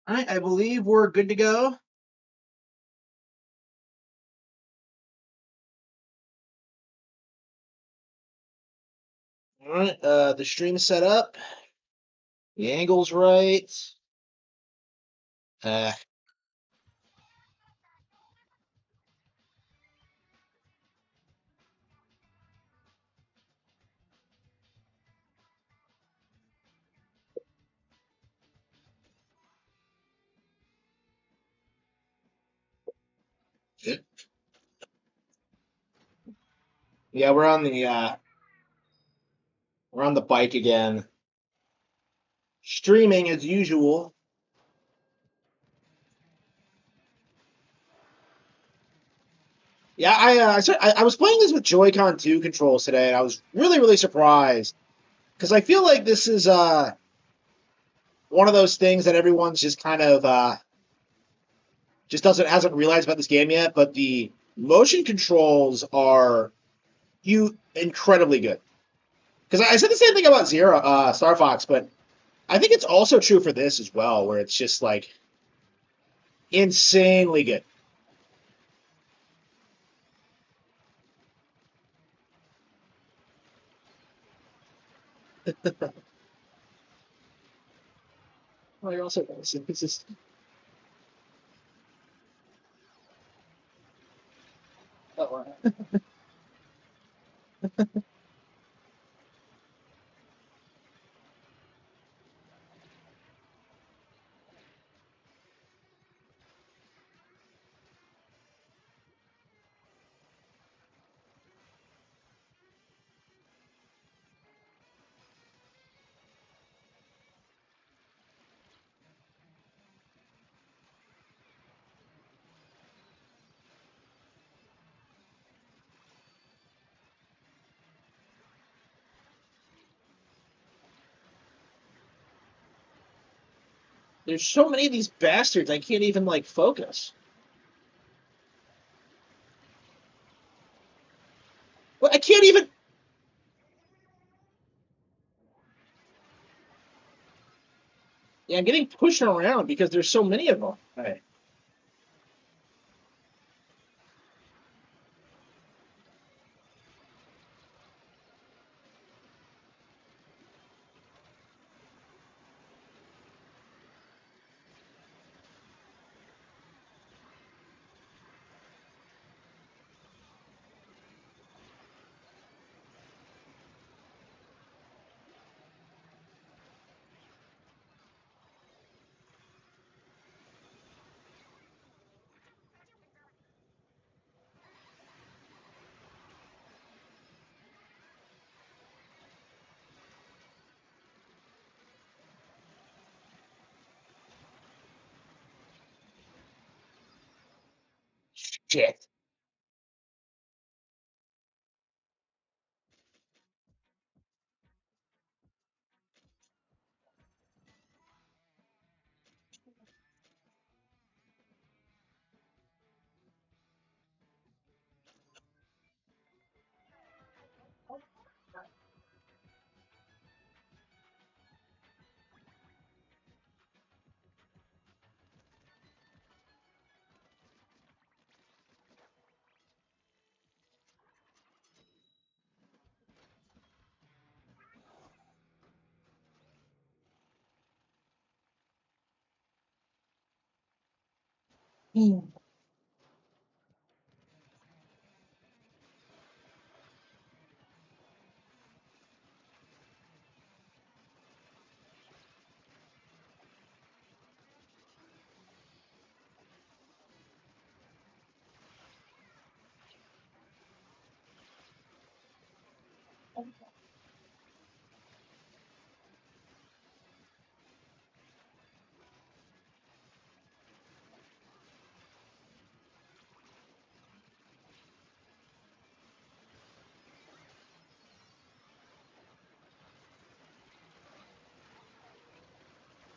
All right, I believe we're good to go. All right, the stream's set up. The angle's right. Uh, yeah, we're on the bike again. Streaming as usual. Yeah, I was playing this with Joy-Con 2 controls today, and I was really surprised because I feel like this is one of those things that everyone's just kind of just doesn't hasn't realized about this game yet. But the motion controls are incredibly good. Because I said the same thing about Zero Star Fox, but I think it's also true for this as well, where it's just like insanely good. Well, you're also it's just oh, there's so many of these bastards I can't even like focus. Well, I can't even. Yeah, I'm getting pushed around because there's so many of them. Right. Shit.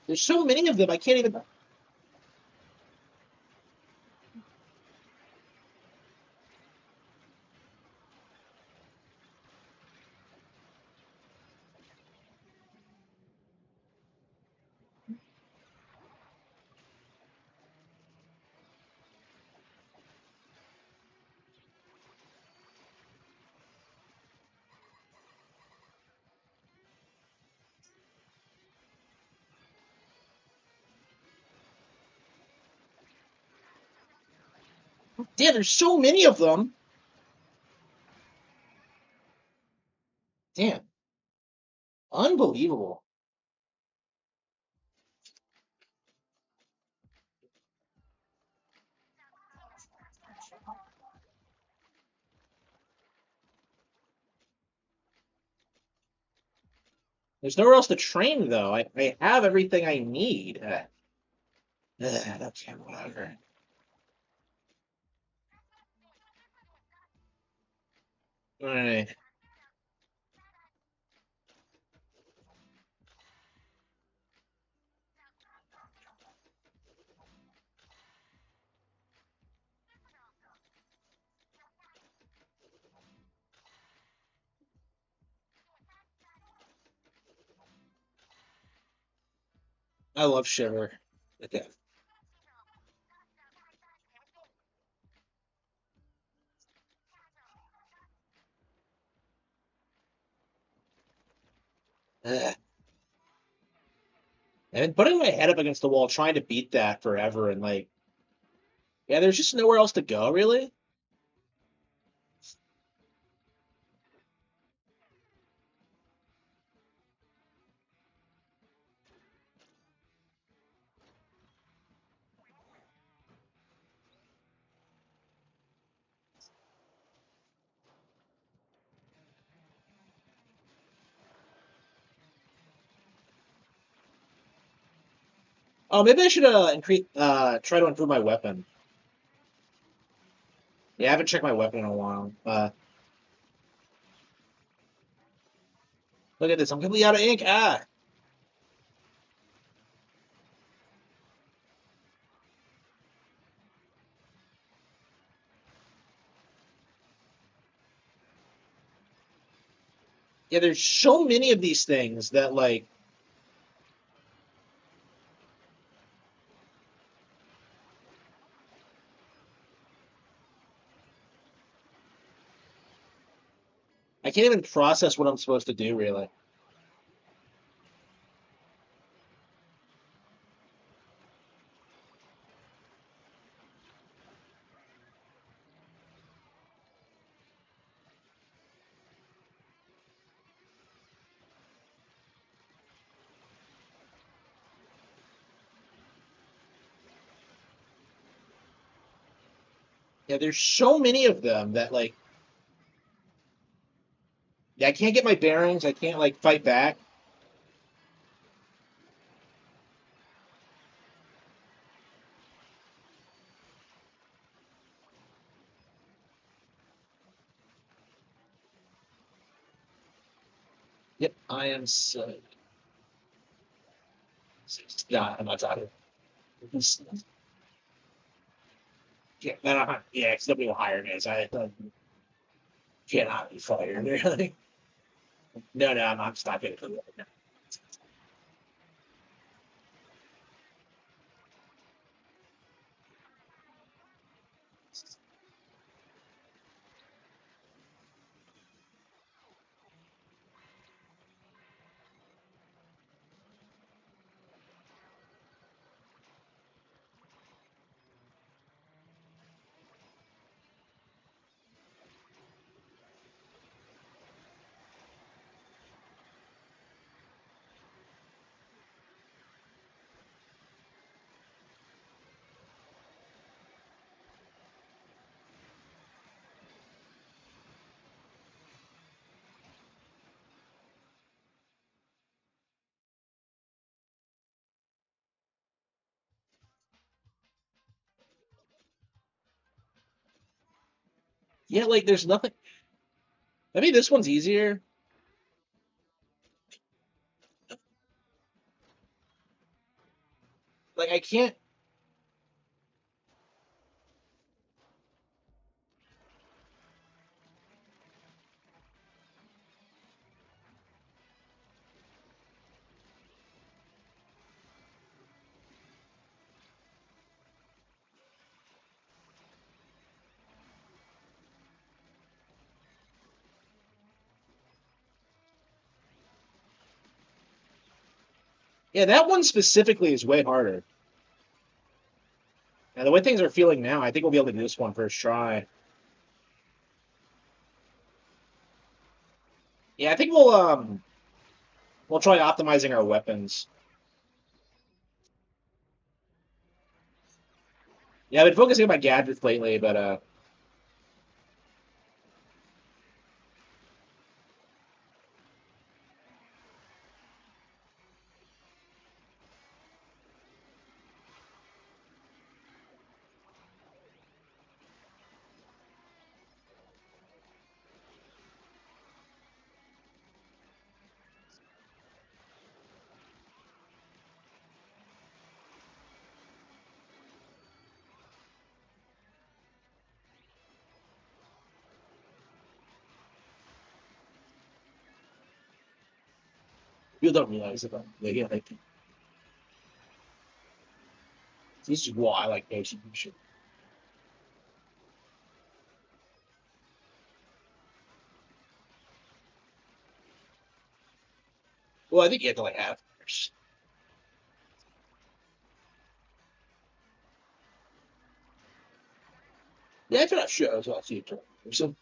There's so many of them I can't even. Damn, there's so many of them. Damn. Unbelievable. There's nowhere else to train, though. I have everything I need. Okay, whatever. All right. I love Shiver. Okay. Ugh. I've been putting my head up against the wall trying to beat that forever, and like, yeah, there's just nowhere else to go, really. Oh, maybe I should increase try to improve my weapon. Yeah, I haven't checked my weapon in a while. Look at this. I'm completely out of ink. Ah. Yeah, there's so many of these things that like I can't even process what I'm supposed to do, really. Yeah, there's so many of them that like yeah, I can't get my bearings. I can't like fight back. Yep, I am so. Nah, I'm not talking. Yeah, yeah, because nobody will hire me. So I cannot be fired. Really. No, no, I'm not getting it. Yeah, like there's nothing. Maybe this one's easier. Like I can't. Yeah, that one specifically is way harder. And the way things are feeling now, I think we'll be able to do this one first try. Yeah, I think we'll try optimizing our weapons. Yeah, I've been focusing on my gadgets lately, but people don't realize it. But yeah, like this is why I like Nation. Well, I think you have to like have. Yeah, I not sure. So I'll see it. So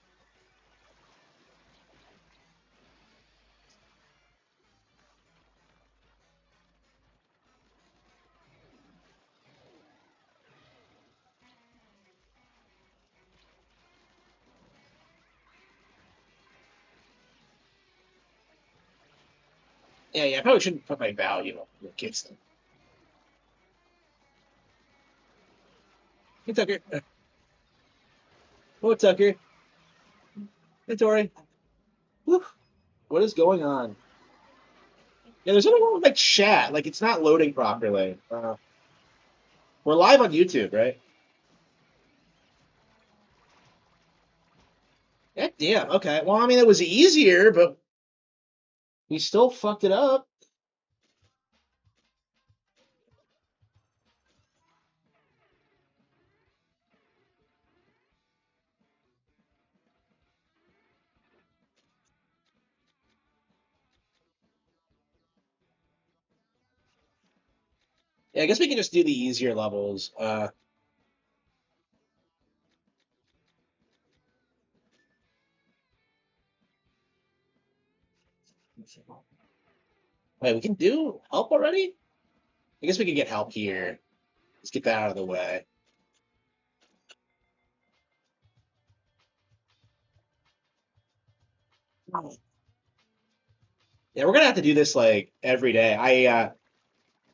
yeah, I probably shouldn't put my value on the kids thing. Hey Tucker. Oh Tucker. Hey Tori. Whew. What is going on? Yeah, there's something wrong with my chat. Like it's not loading properly. We're live on YouTube, right? Yeah, damn. Okay. Well, I mean, it was easier, but we still fucked it up. Yeah, I guess we can just do the easier levels. Wait, we can do help already? I guess we can get help here. Let's get that out of the way. Yeah, we're gonna have to do this like every day.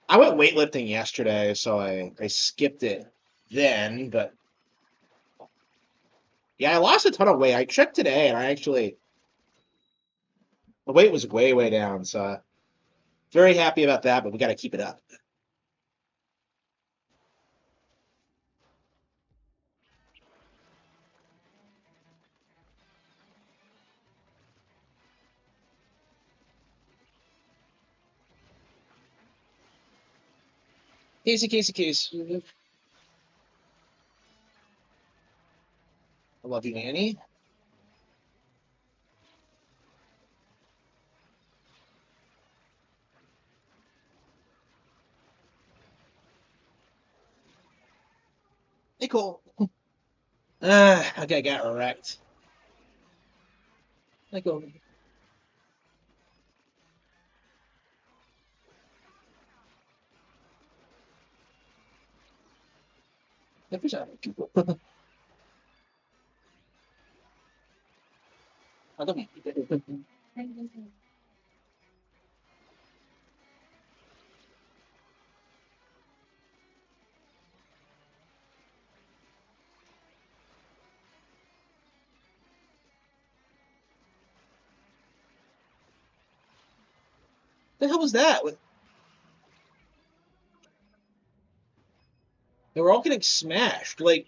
I went weightlifting yesterday, so I skipped it then, but yeah, I lost a ton of weight. I checked today and I actually the weight was way down, so very happy about that, but we gotta keep it up. Casey. I love you, Nanny. Hey, Cole. Okay, I got wrecked. Hey, Cole. Hey, fish out. I don't know. The hell was that? They were all getting smashed. Like,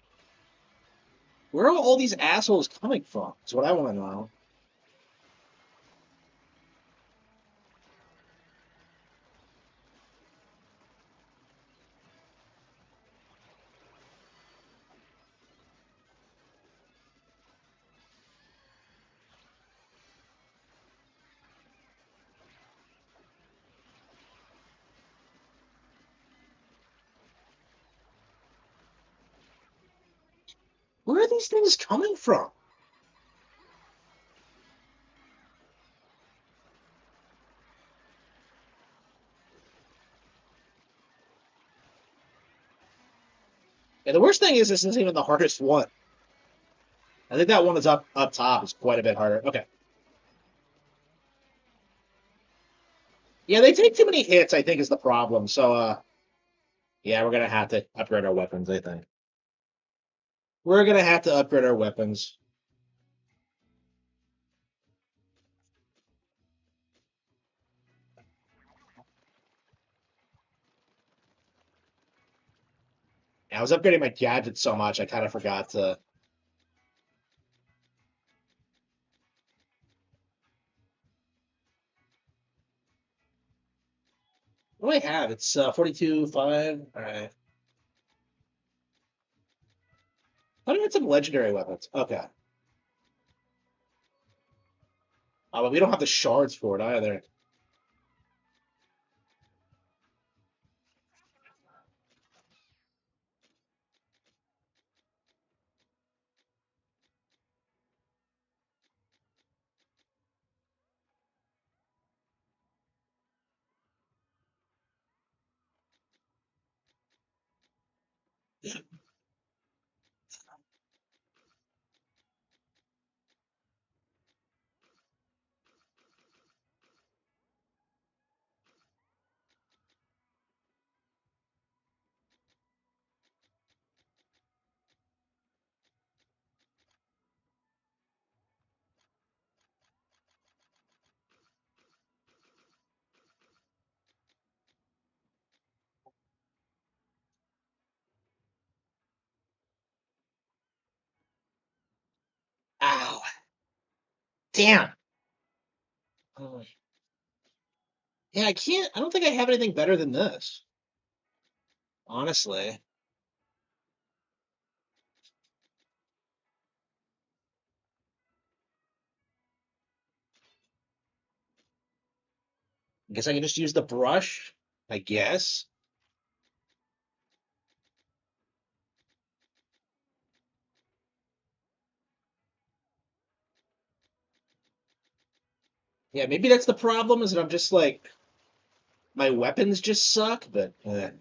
where are all these assholes coming from? Is what I want to know. Where are these things coming from? And the worst thing is this isn't even the hardest one. I think that one is up top is quite a bit harder. Okay. Yeah, they take too many hits, I think, is the problem. So yeah, we're gonna have to upgrade our weapons, I think. We're gonna have to upgrade our weapons. Yeah, I was upgrading my gadgets so much I kind of forgot to. What do I have? It's 42.5. All right. I had some legendary weapons. Okay. But we don't have the shards for it either. Ow. Damn. Oh, yeah, I can't. I don't think I have anything better than this. Honestly. I guess I can just use the brush. I guess. Yeah, maybe that's the problem, is that I'm just like, my weapons just suck, but. What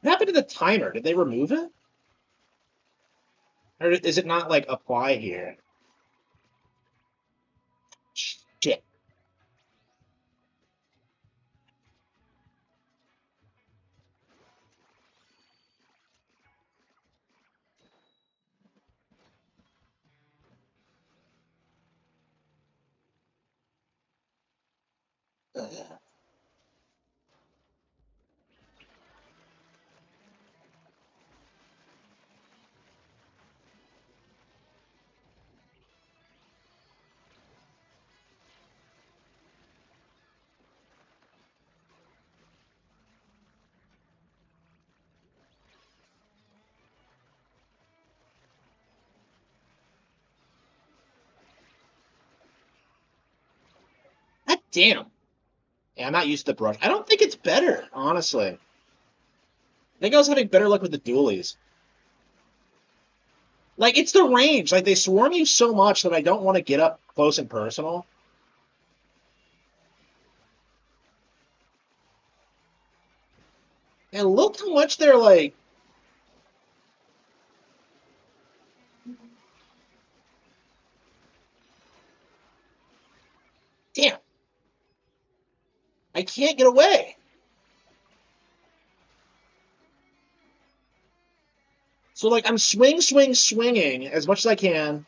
happened to the timer? Did they remove it? Or is it not like apply here? Shit. God damn. Yeah, I'm not used to the brush. I don't think it's better, honestly. I think I was having better luck with the dualies. Like, it's the range. Like, they swarm you so much that I don't want to get up close and personal. And look how much they're like. Damn, I can't get away. So, like, I'm swinging as much as I can.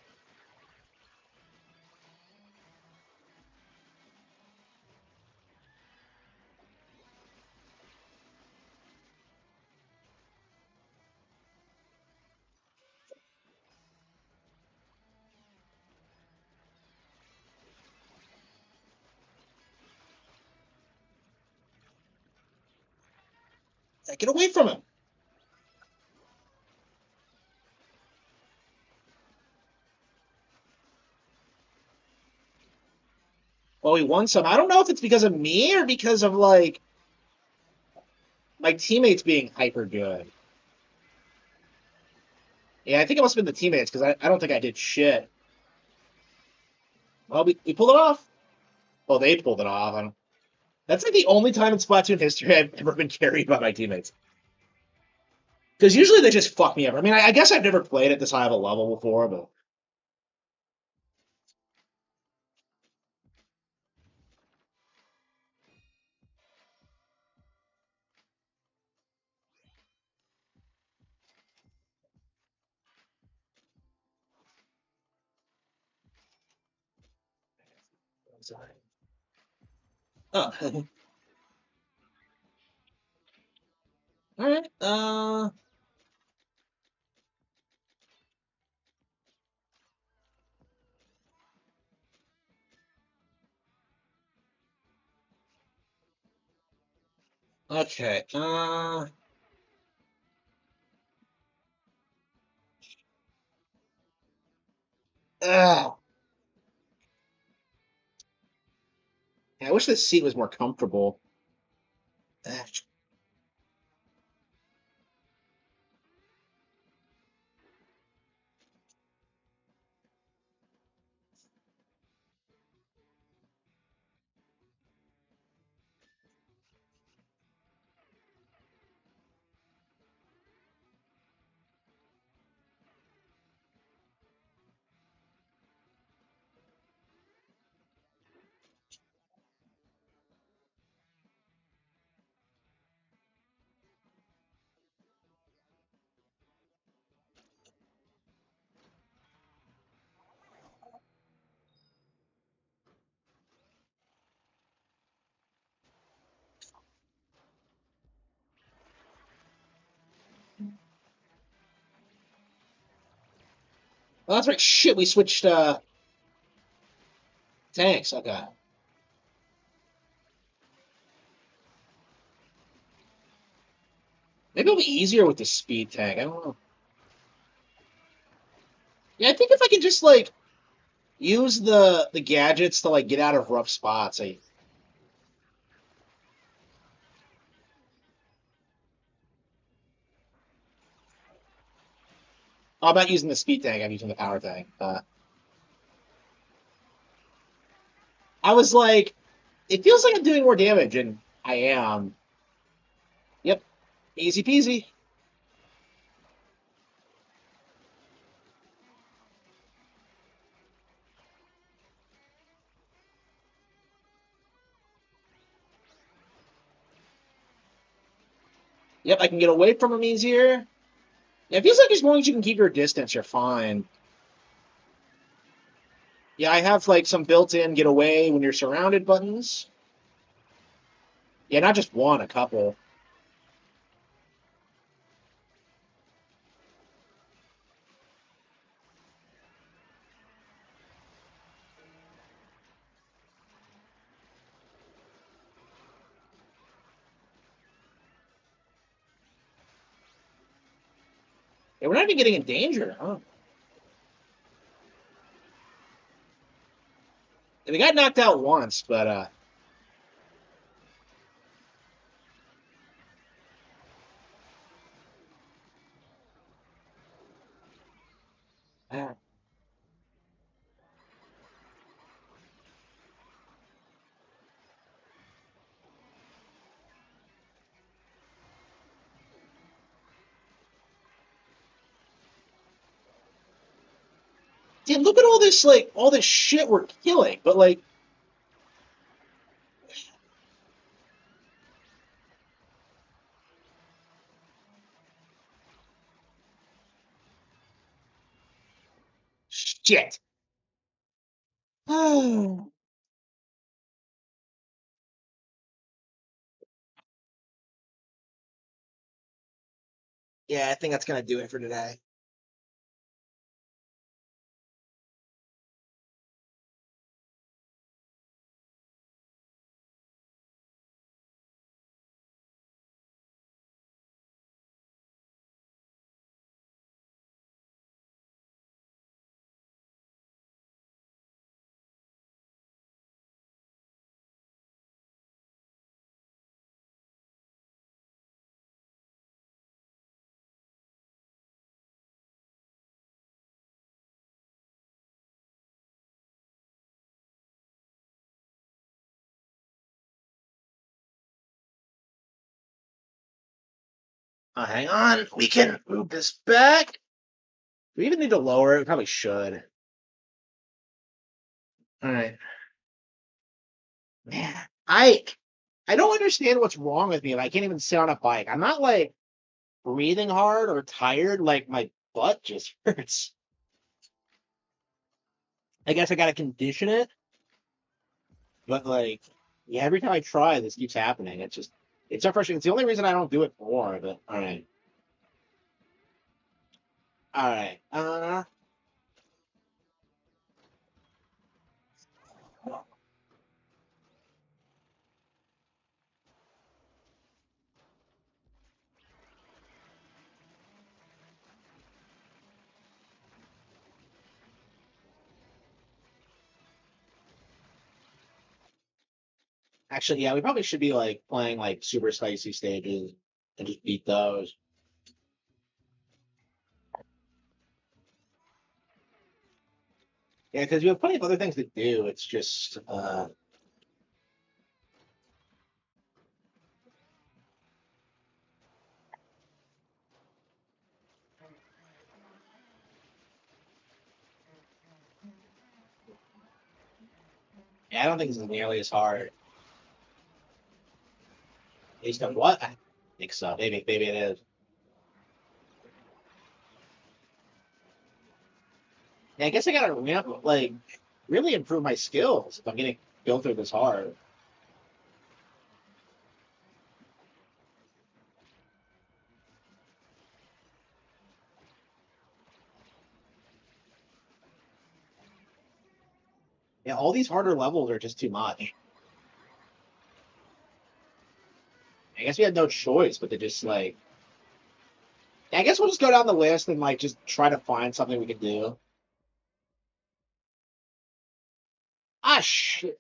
I get away from him. Well, he won some. I don't know if it's because of me or because of, like, my teammates being hyper good. Yeah, I think it must have been the teammates because I don't think I did shit. Well, we pulled it off. Well, they pulled it off. I don't, that's like the only time in Splatoon history I've ever been carried by my teammates. Because usually they just fuck me up. I mean, I guess I've never played at this high of a level before, but I'm sorry. Oh, all right. Okay. Uh, I wish this seat was more comfortable. Ah, well, that's right. Shit, we switched tanks. Okay. Maybe it'll be easier with the speed tank. I don't know. Yeah, I think if I can just like use the gadgets to like get out of rough spots. I I'm not using the speed tank. I'm using the power tank. I was like, it feels like I'm doing more damage, and I am. Yep, easy peasy. Yep, I can get away from him easier. Yeah, it feels like as long as you can keep your distance, you're fine. Yeah, I have like some built-in get away when you're surrounded buttons. Yeah, not just one, a couple. Yeah, we're not even getting in danger, huh? We got knocked out once, but ah. Dude, look at all this shit we're killing, but like, shit. Yeah, I think that's gonna do it for today. Hang on. We can move this back. Do we even need to lower it? We probably should. All right. Man, I don't understand what's wrong with me. I can't even sit on a bike. I'm not like breathing hard or tired. Like my butt just hurts. I guess I gotta condition it. But like, yeah, every time I try, this keeps happening. It's so frustrating. It's the only reason I don't do it more. But all right. Actually, yeah, we probably should be like playing like super spicy stages and just beat those. Yeah, because you have plenty of other things to do. It's just, yeah, I don't think it's nearly as hard. Based on what? I think so. Maybe it is. Yeah, I guess I gotta ramp like really improve my skills if I'm gonna go through this hard. Yeah, all these harder levels are just too much. I guess we had no choice but to just like. I guess we'll just go down the list and like just try to find something we can do. Ah, shit.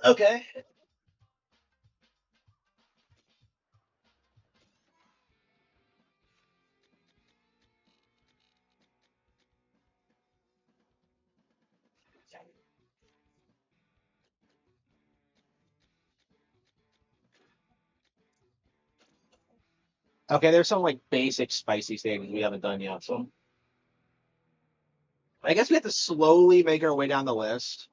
Okay. Okay, there's some like basic spicy things we haven't done yet. So I guess we have to slowly make our way down the list.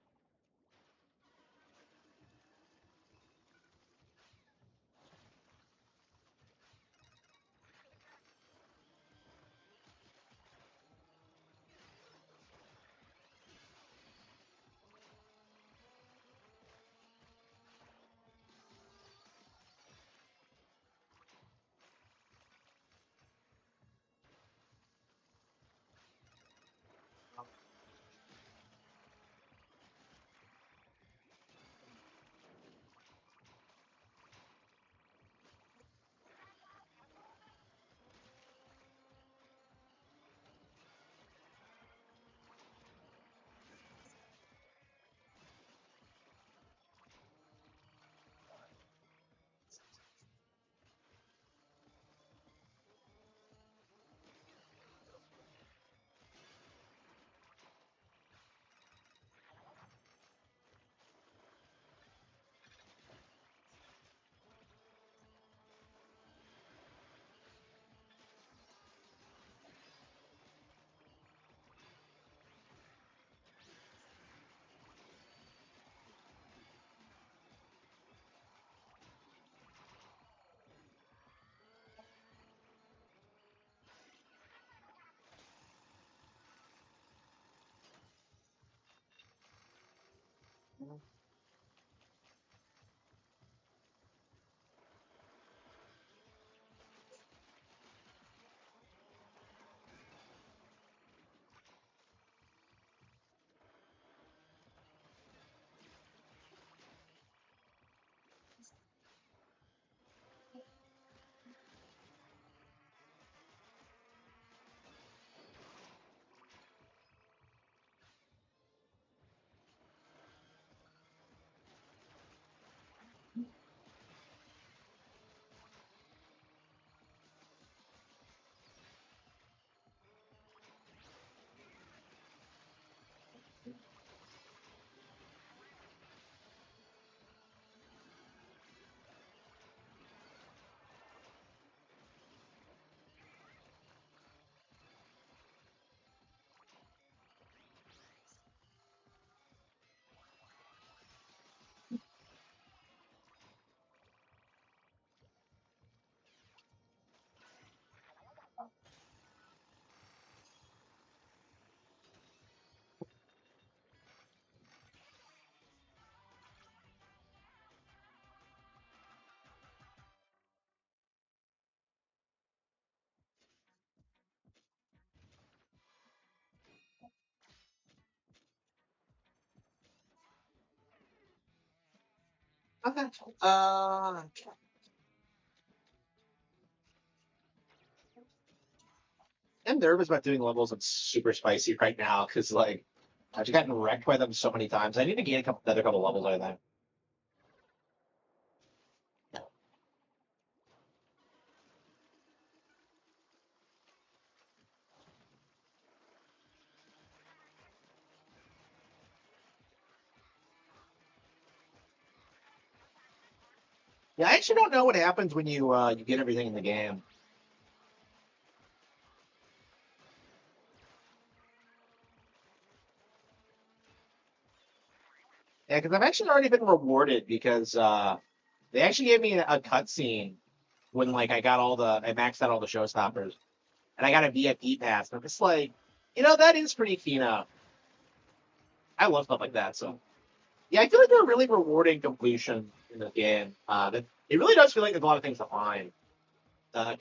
Okay. I'm nervous about doing levels on super spicy right now because like I've just gotten wrecked by them so many times. I need to gain another couple levels out of them. Yeah, I actually don't know what happens when you get everything in the game. Yeah, because I've actually already been rewarded because they actually gave me a cutscene when like I maxed out all the showstoppers and I got a VIP pass. And I'm just like, that is pretty fino. I love stuff like that. So yeah, I feel like they're really rewarding completion in the game. It really does feel like there's a lot of things to find. Uh,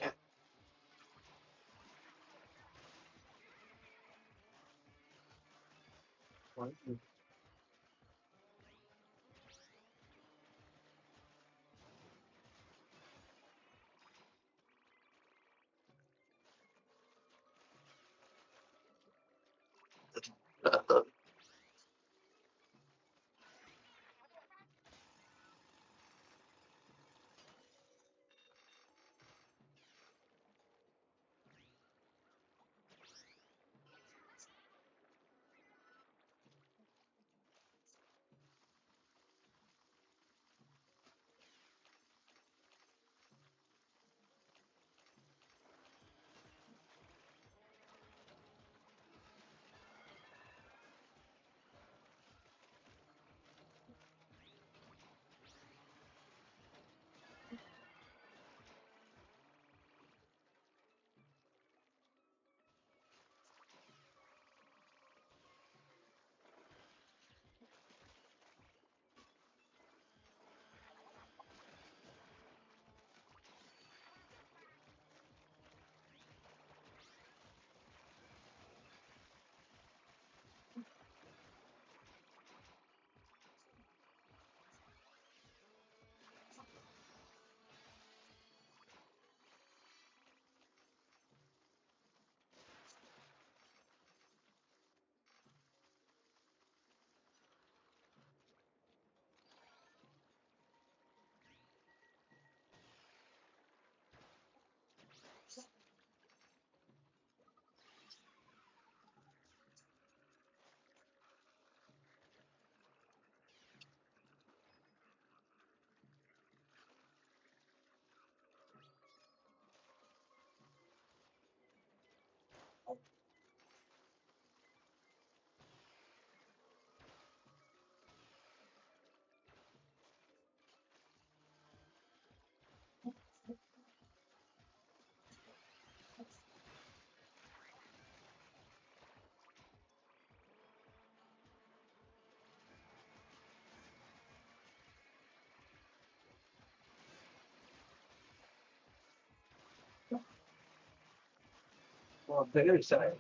Well, very sorry.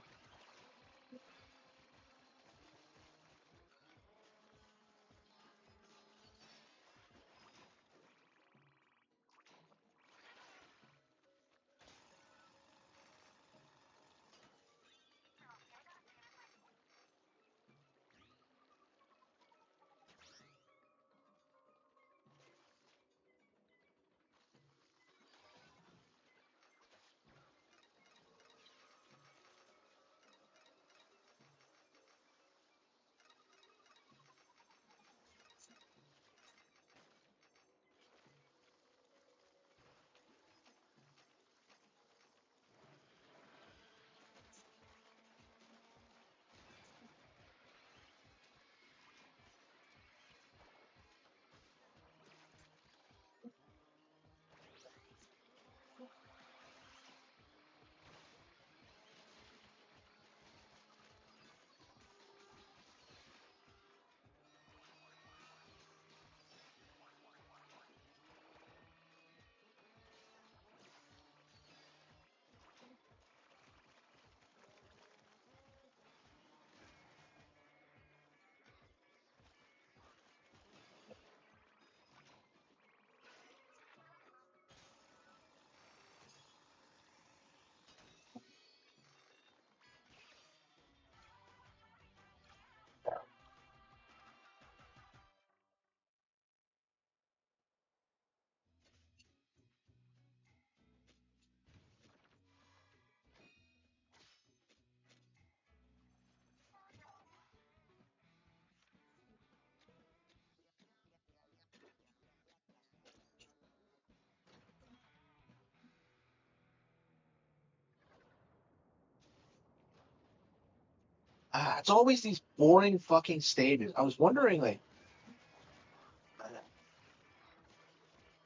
It's always these boring fucking stages. I was wondering, like,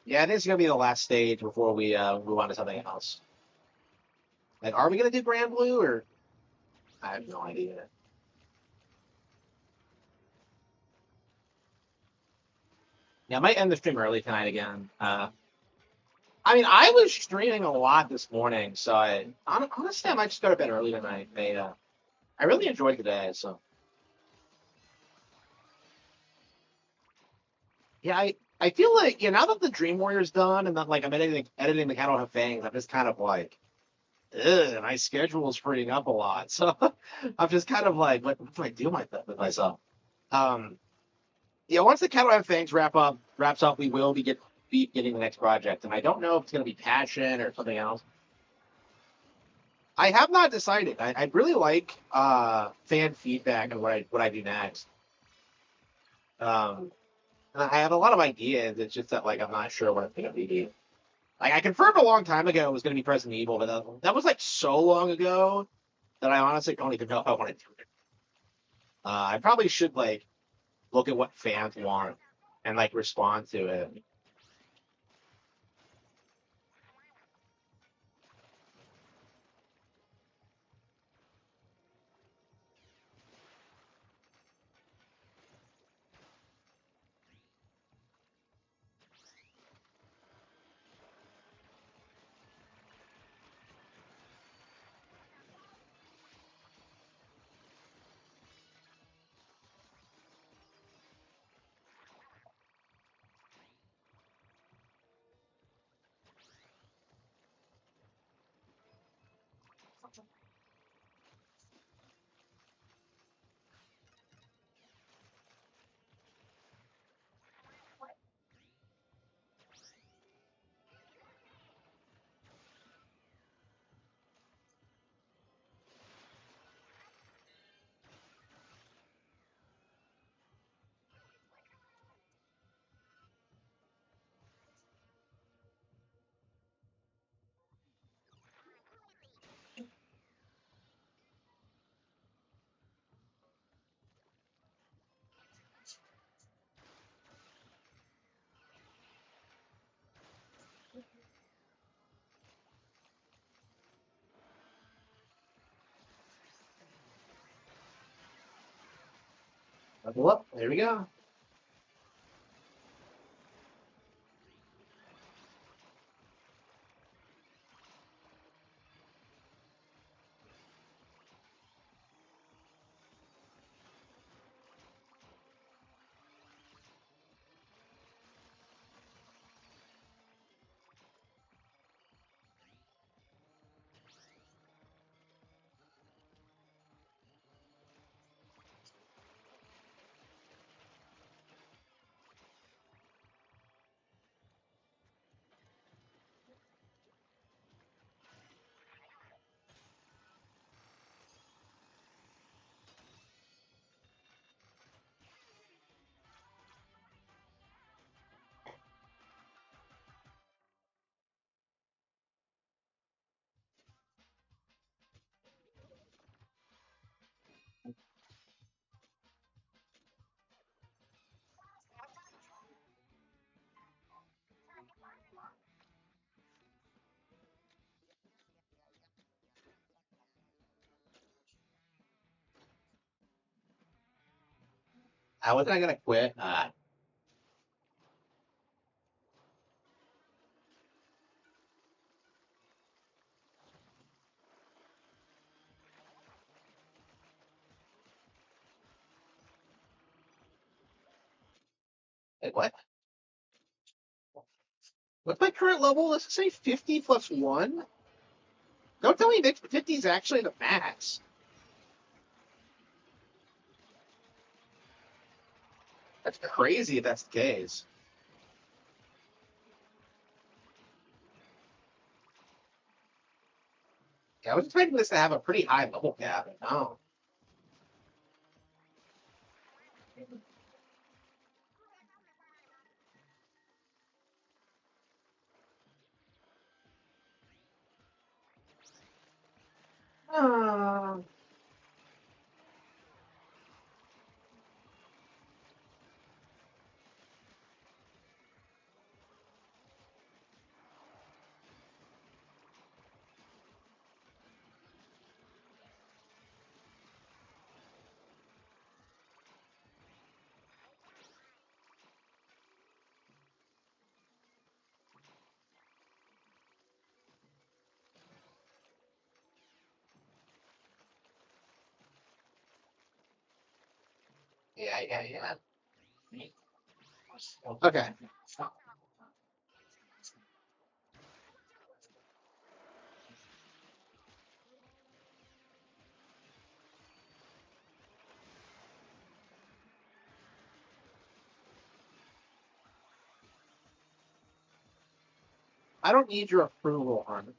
yeah, it is gonna be the last stage before we move on to something else. Like, are we gonna do Grand Blue or I have no idea. Yeah, I might end the stream early tonight again. I mean, I was streaming a lot this morning, so honestly I might just go to bed early tonight. I really enjoyed the day, so yeah, I feel like now that the Dream Warrior's done and that like I'm editing the Cattle Have Fangs, I'm just kind of like, ugh, my schedule's freeing up a lot. So I'm just kind of like, what do I do with myself? Um, yeah, once the Cattle Have Fangs wraps up, we will be getting the next project, and I don't know if it's gonna be Passion or something else. I have not decided. I really like fan feedback on what I do next. Um, and I have a lot of ideas. It's just that like I'm not sure what it's gonna be. Like I confirmed a long time ago it was gonna be Resident Evil, but that was like so long ago that I honestly don't even know if I want to do it. I probably should like look at what fans want and like respond to it. Level up. There we go. I wasn't gonna quit. Wait, what? What's my current level? Does it say 50 plus 1? Don't tell me that 50 is actually the max. That's crazy if that's the case. Yeah, I was expecting this to have a pretty high level cap. No. Uh, yeah. Okay. I don't need your approval on it.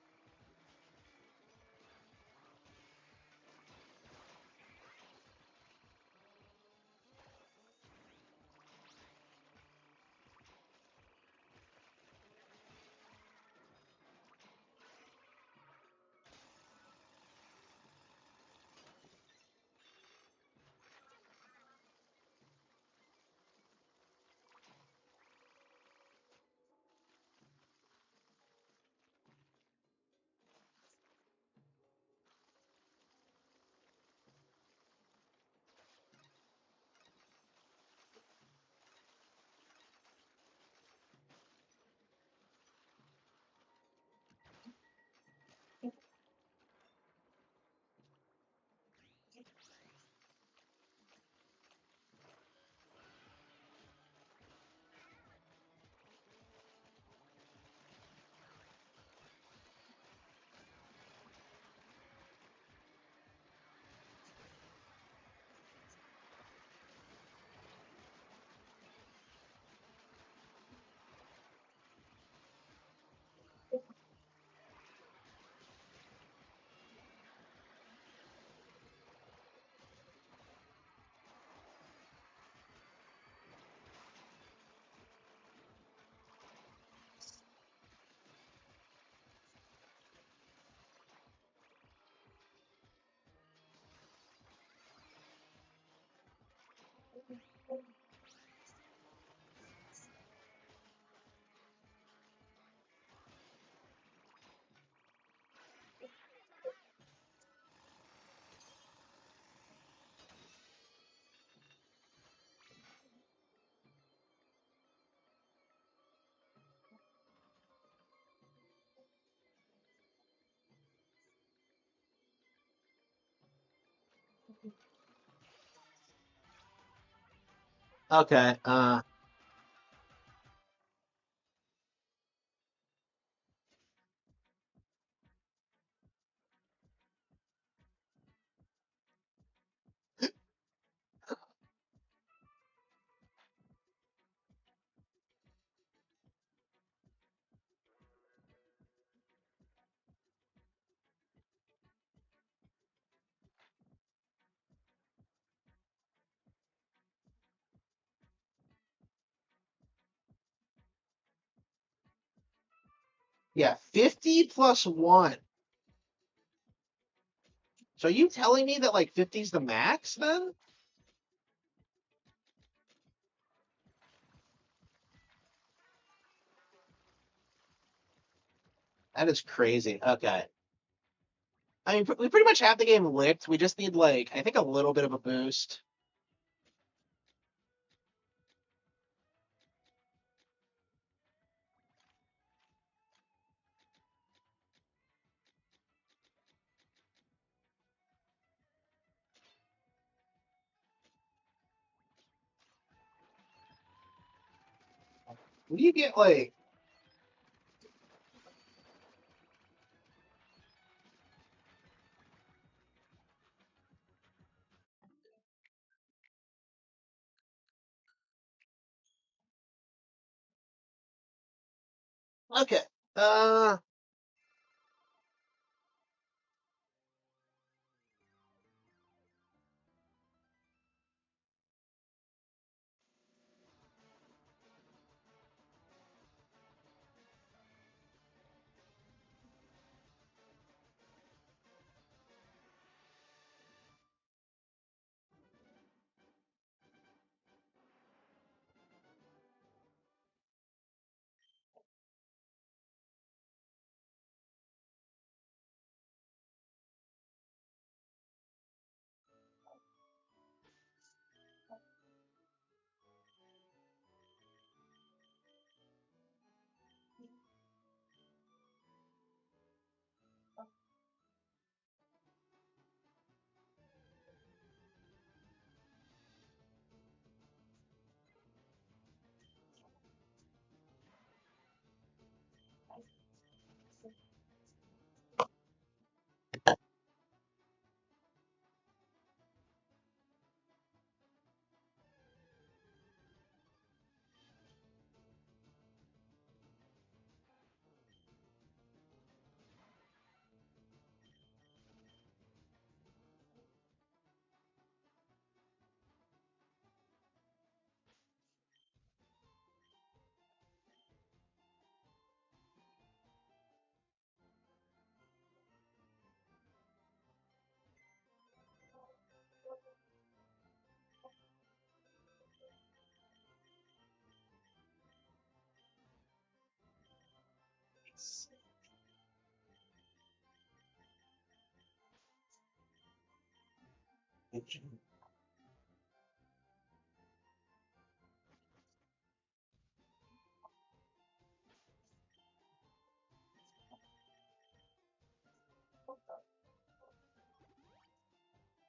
Okay. Yeah, 50 plus 1. So are you telling me that like 50 is the max then? That is crazy. Okay. I mean, we pretty much have the game licked. We just need like I think a little bit of a boost. What do you get like? Okay. Uh.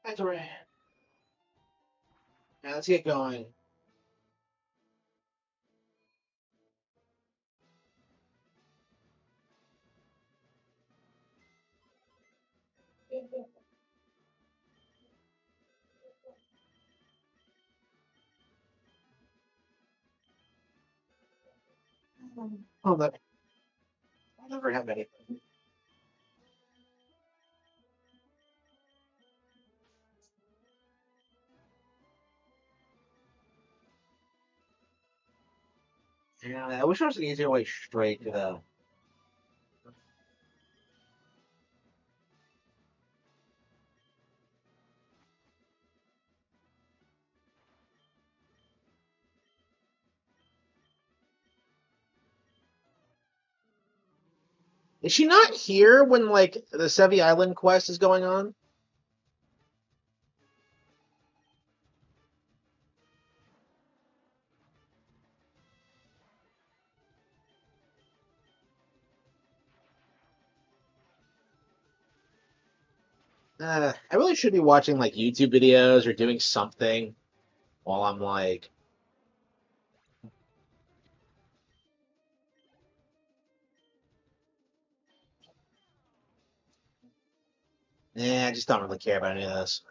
That's all right. Now let's get going. Oh, that. I never have any. Yeah, I wish there was an easier way straight to the. Is she not here when like the Sevi Island quest is going on? I really should be watching like YouTube videos or doing something while I'm like, I just don't really care about any of this.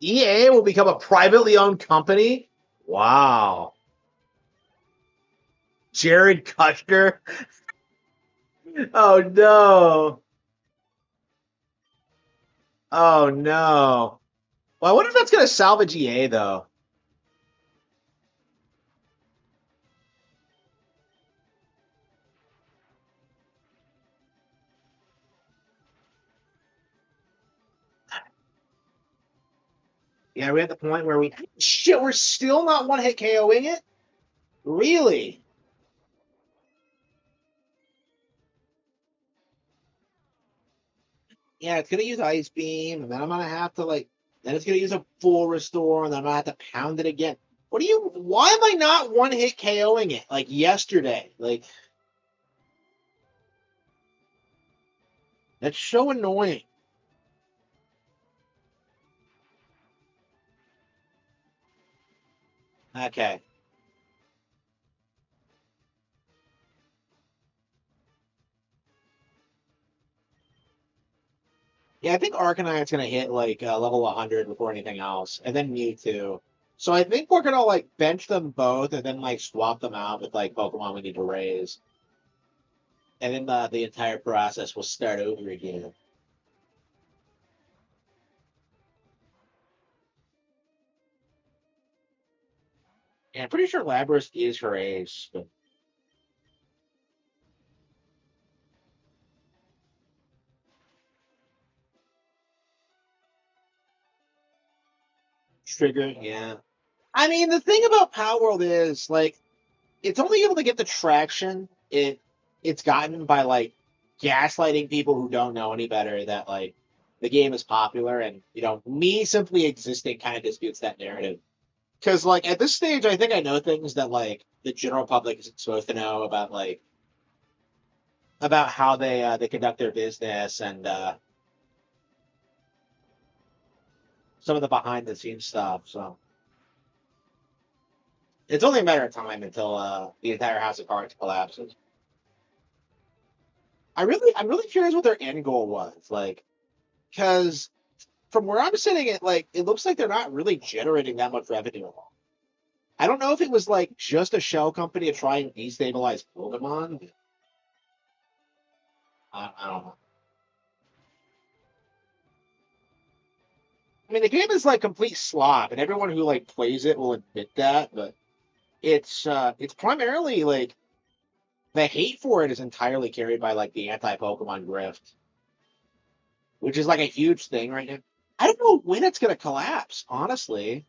EA will become a privately owned company? Wow. Jared Kushner? Oh no. Oh no. Well, I wonder if that's going to salvage EA though. Yeah, we're at the point where we're still not one hit KOing it? Really? Yeah, it's gonna use Ice Beam, and then I'm gonna have to like then it's gonna use a full restore, and then I'm gonna have to pound it again. Why am I not one hit KOing it like yesterday? Like that's so annoying. Okay. Yeah, I think Arcanite's gonna hit like level 100 before anything else, and then Mewtwo. So I think we're gonna like bench them both and then like swap them out with like Pokemon we need to raise, and then the entire process will start over again. And I'm pretty sure Lapras is her ace, but Trigger, yeah. I mean, the thing about Power World is like it's only able to get the traction it's gotten by like gaslighting people who don't know any better that like the game is popular, and me simply existing kind of disputes that narrative. Because like at this stage, I think I know things that like the general public isn't supposed to know about like about how they conduct their business and some of the behind the scenes stuff. So it's only a matter of time until the entire House of Cards collapses. I'm really curious what their end goal was. Like, because from where I'm sitting, it looks like they're not really generating that much revenue at all. I don't know if it was like just a shell company to try and destabilize Pokemon. I don't know. I mean, the game is like complete slop, and everyone who like plays it will admit that. But it's primarily like the hate for it is entirely carried by like the anti-Pokemon grift, which is like a huge thing right now. I don't know when it's gonna collapse, honestly.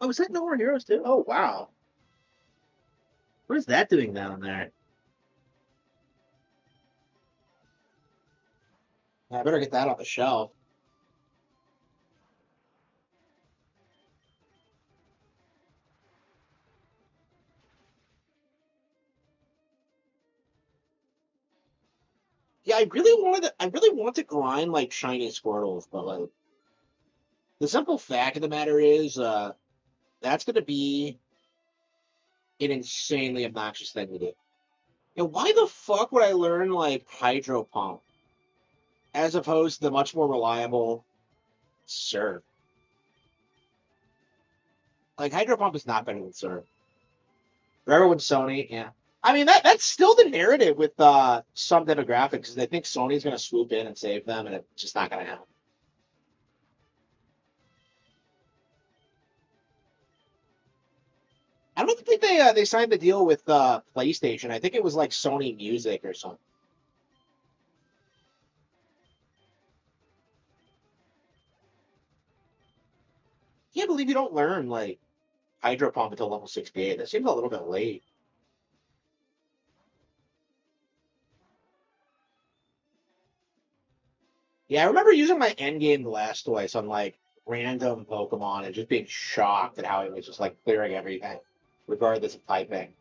Oh, is that No More Heroes too? Oh wow. What is that doing down there? I better get that off the shelf. Yeah, I really want to grind like shiny Squirtles, but like the simple fact of the matter is, that's gonna be an insanely obnoxious thing to do. And why the fuck would I learn like Hydro Pump as opposed to the much more reliable Surf? Like Hydro Pump is not better than Surf. Remember when Sony? Yeah. I mean that's still the narrative with some demographics. Is they think Sony's gonna swoop in and save them, and it's just not gonna happen. I don't think they signed the deal with PlayStation. I think it was like Sony Music or something. Can't believe you don't learn like Hydro Pump until level 68. That seems a little bit late. Yeah, I remember using my endgame Blastoise on like random Pokemon and just being shocked at how it was just like clearing everything, regardless of typing.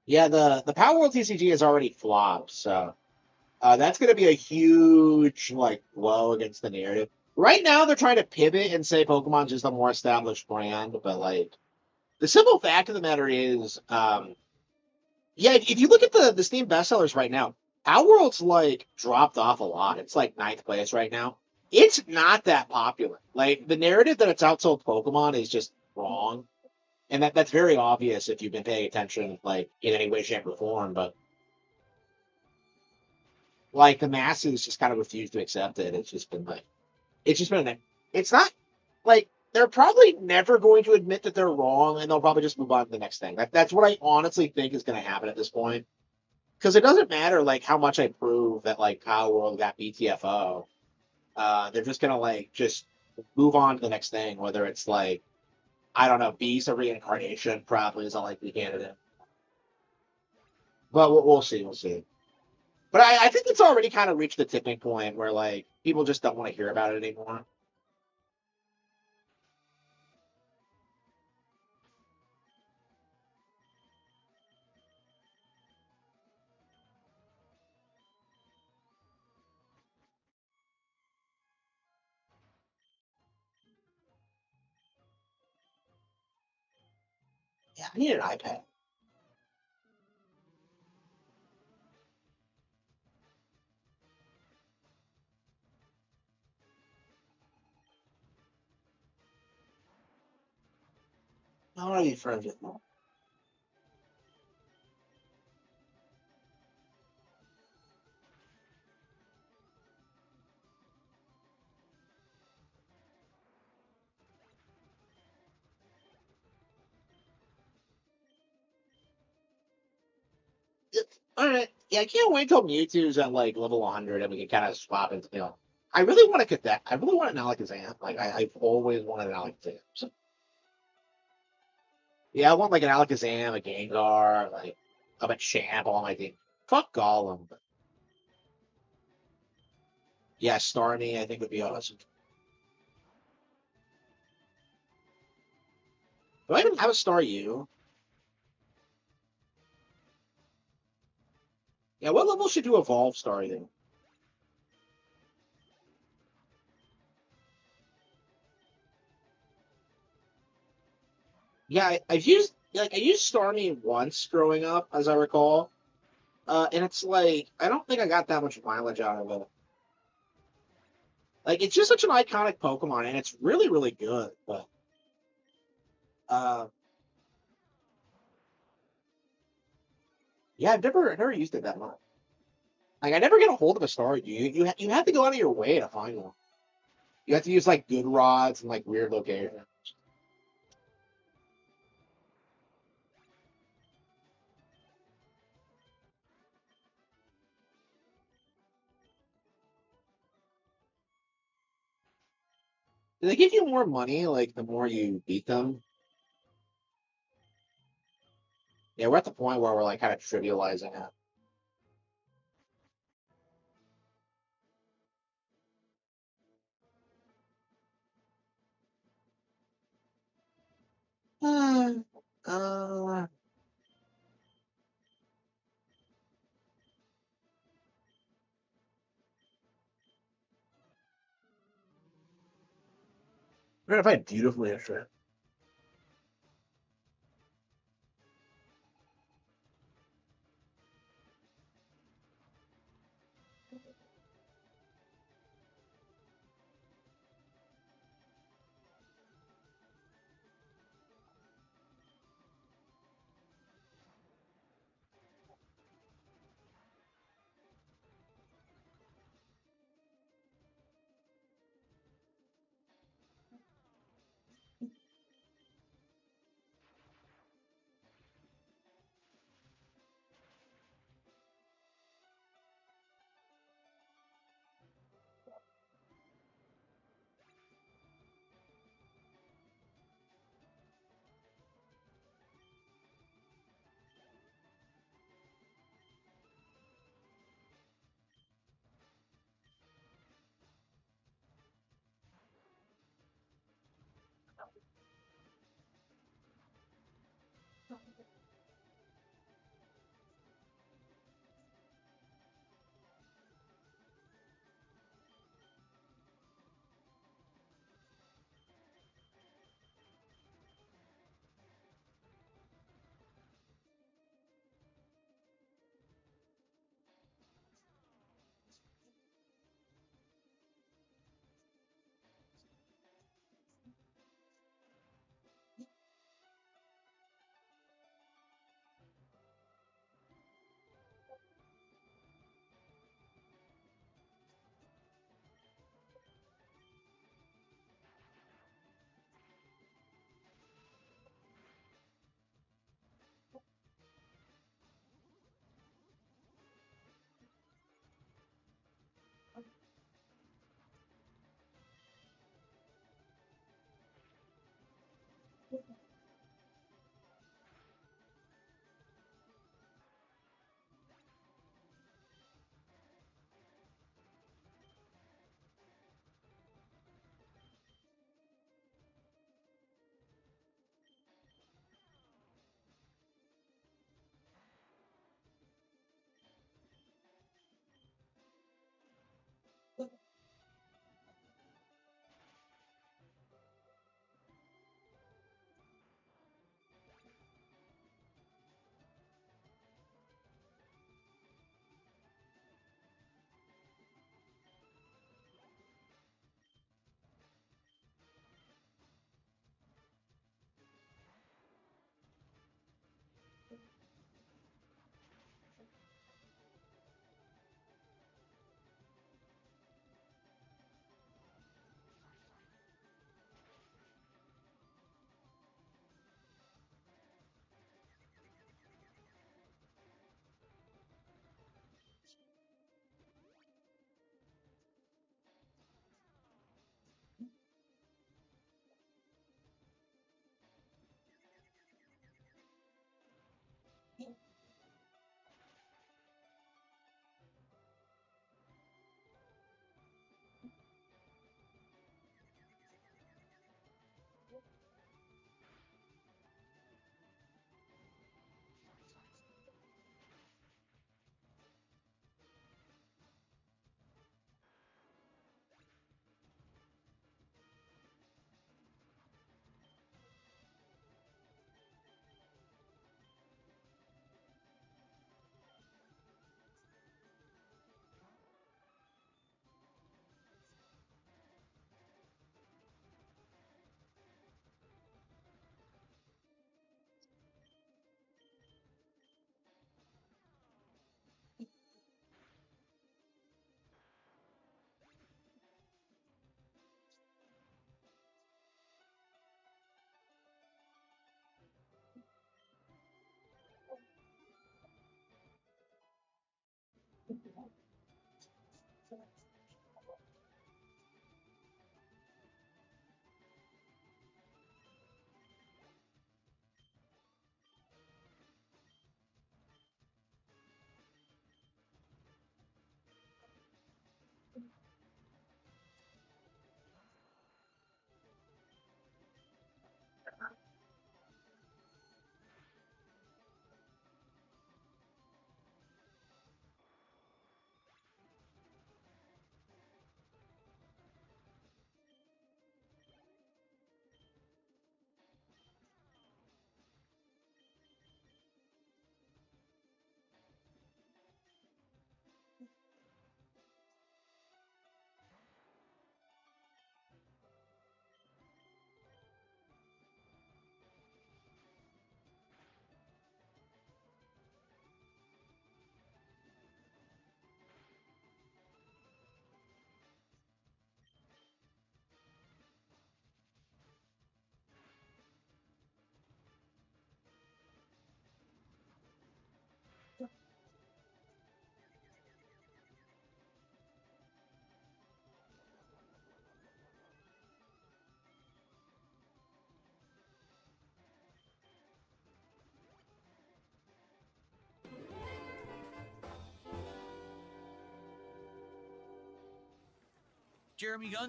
Yeah, the Power World TCG is already flopped, so that's going to be a huge like blow against the narrative. Right now, they're trying to pivot and say Pokemon's just a more established brand, but like the simple fact of the matter is, yeah, if you look at the Steam bestsellers right now, Our World's like dropped off a lot. It's like ninth place right now. It's not that popular. Like the narrative that it's outsold Pokemon is just wrong, and that's very obvious if you've been paying attention, like in any way, shape, or form. But like the masses just kind of refuse to accept it. It's just been like it's just been it's not like they're probably never going to admit that they're wrong, and they'll probably just move on to the next thing. That's what I honestly think is going to happen at this point. Because it doesn't matter like how much I prove that like Power World got BTFO. They're just gonna like just move on to the next thing, whether it's like I don't know, Beast or Reincarnation probably is a likely candidate. But we'll see, we'll see. But I think it's already kind of reached the tipping point where like people just don't want to hear about it anymore. Yeah, I need an iPad. I want to be friends with them. All right. Yeah, I can't wait till Mewtwo's at like level 100 and we can kind of swap into, you know. I really want to get that. I really want an Alakazam. Like, I've always wanted an Alakazam. So, yeah, I want like an Alakazam, a Gengar, like a Machamp on my team. Fuck Golem. Yeah, Starmie, I think would be awesome. Do I even have a Staryu? Yeah, what level should you evolve Staryu? Yeah, I've used like I used Starmie once growing up, as I recall. And it's like I don't think I got that much mileage out of it. Like it's just such an iconic Pokemon, and it's really, really good. But uh, yeah, I've never used it that much. Like I never get a hold of a Staryu. You have to go out of your way to find one. You have to use like good rods and like weird locations. Do they give you more money like the more you beat them? Yeah, we're at the point where we're like kind of trivializing it. Uh, uh, we're gonna find beautifully interesting.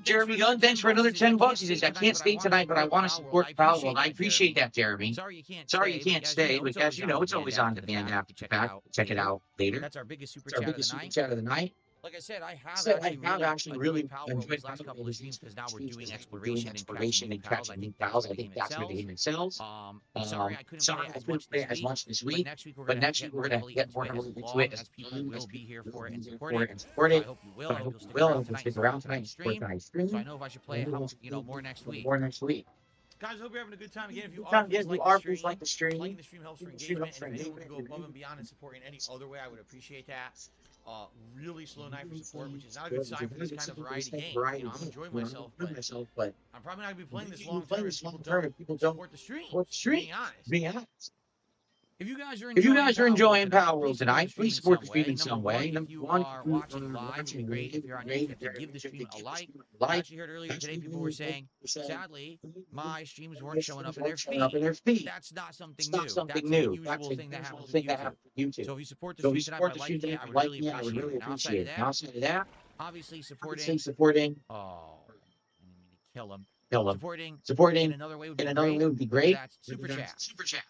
Jeremy Gunn, thanks for another $10. He says, I can't stay tonight, but I want to support Powerworld. I appreciate that, Jeremy. Sorry you can't stay, but as you know, it's always on demand after the fact. Check it out later. That's our biggest super It's our chat of biggest the super night. chat of the night. Like I said, I I have actually really enjoyed these last couple of streams because now we're doing exploration and catching new pals. I think that's where the game excels. Sorry I couldn't play as much this week, But next week we're going to get more heavily into it as people will be here for it and support it. So I hope you will. Will stick around tonight and support tonight's stream. So I know if I should play it, more next week. More next week. Guys, I hope you're having a good time. Again, if you Please like the stream. liking the stream helps for engagement. And if anyone can go above and beyond and support in any other way, I would appreciate that. Really slow night for support, which is not a good sign for this kind of variety game. I'm enjoying myself, but I'm probably not going to be playing this long term if people don't support the stream. Being honest. If you guys are enjoying Powerworld tonight, please support the stream in some some way. If you are watching live, it'd be great. If you're on YouTube, give the stream a like. I actually heard earlier today people were saying, sadly, my streams weren't showing up in their feed. That's not something new. That's a usual thing that happens with YouTube. So if you support the stream tonight, I would really appreciate it. Outside of that, obviously supporting. Oh, I didn't mean to kill him. Supporting in another way would be great. That's super chat.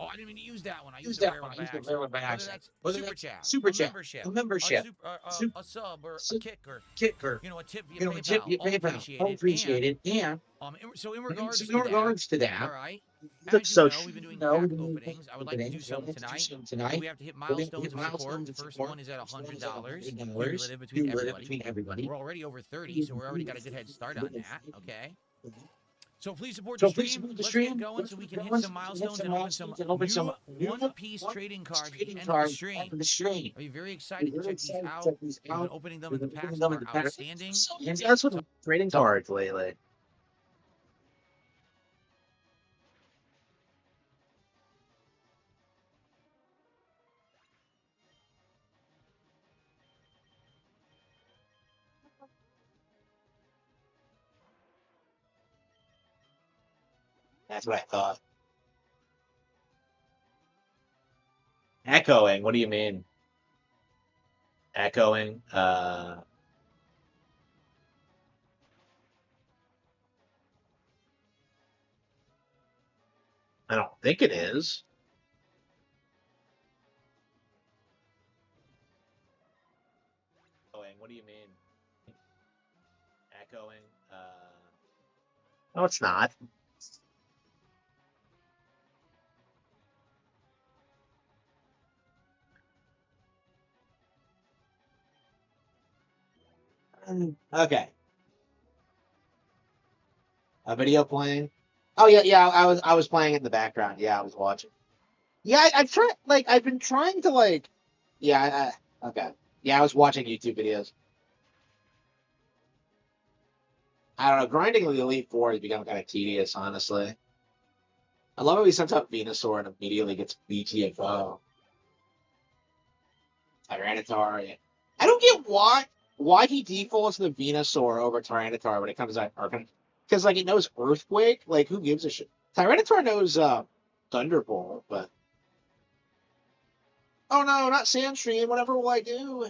Oh, I didn't mean to use that one. I used the rare one by accident. Whether that's super chat, a membership, a sub, or a kick, or a tip via PayPal. All appreciated. And so in regards to that, all right. As you know, we've been doing pack openings. I would like to do some tonight. We have to hit milestones of support. The first one is at $100. Cumulative between everybody. We're already over 30, so we're already got a good head start on that. Okay. So please support the stream. Let's get going so we can hit some milestones and open some new one-piece trading cards at the end of the stream. I'll be very excited to check these out. We've been opening them in the past. Are outstanding. That's what trading cards lately. That's what I thought. Echoing? What do you mean? Echoing? I don't think it is. Echoing? What do you mean? Echoing? No, it's not. Okay. A video playing. Oh yeah. I was playing in the background. Yeah, I was watching. Yeah, I've tried. I've been trying to Yeah. Okay. Yeah, I was watching YouTube videos. I don't know. Grinding the Elite Four has become kind of tedious, honestly. I love how he sends up Venusaur and immediately gets BTFO. Tyranitar. I don't get why he defaults the Venusaur over Tyranitar when it comes out Arcanine. Because, it knows Earthquake. Who gives a shit? Tyranitar knows Thunderbolt, but... Oh, no, not Sandstream. Whatever will I do?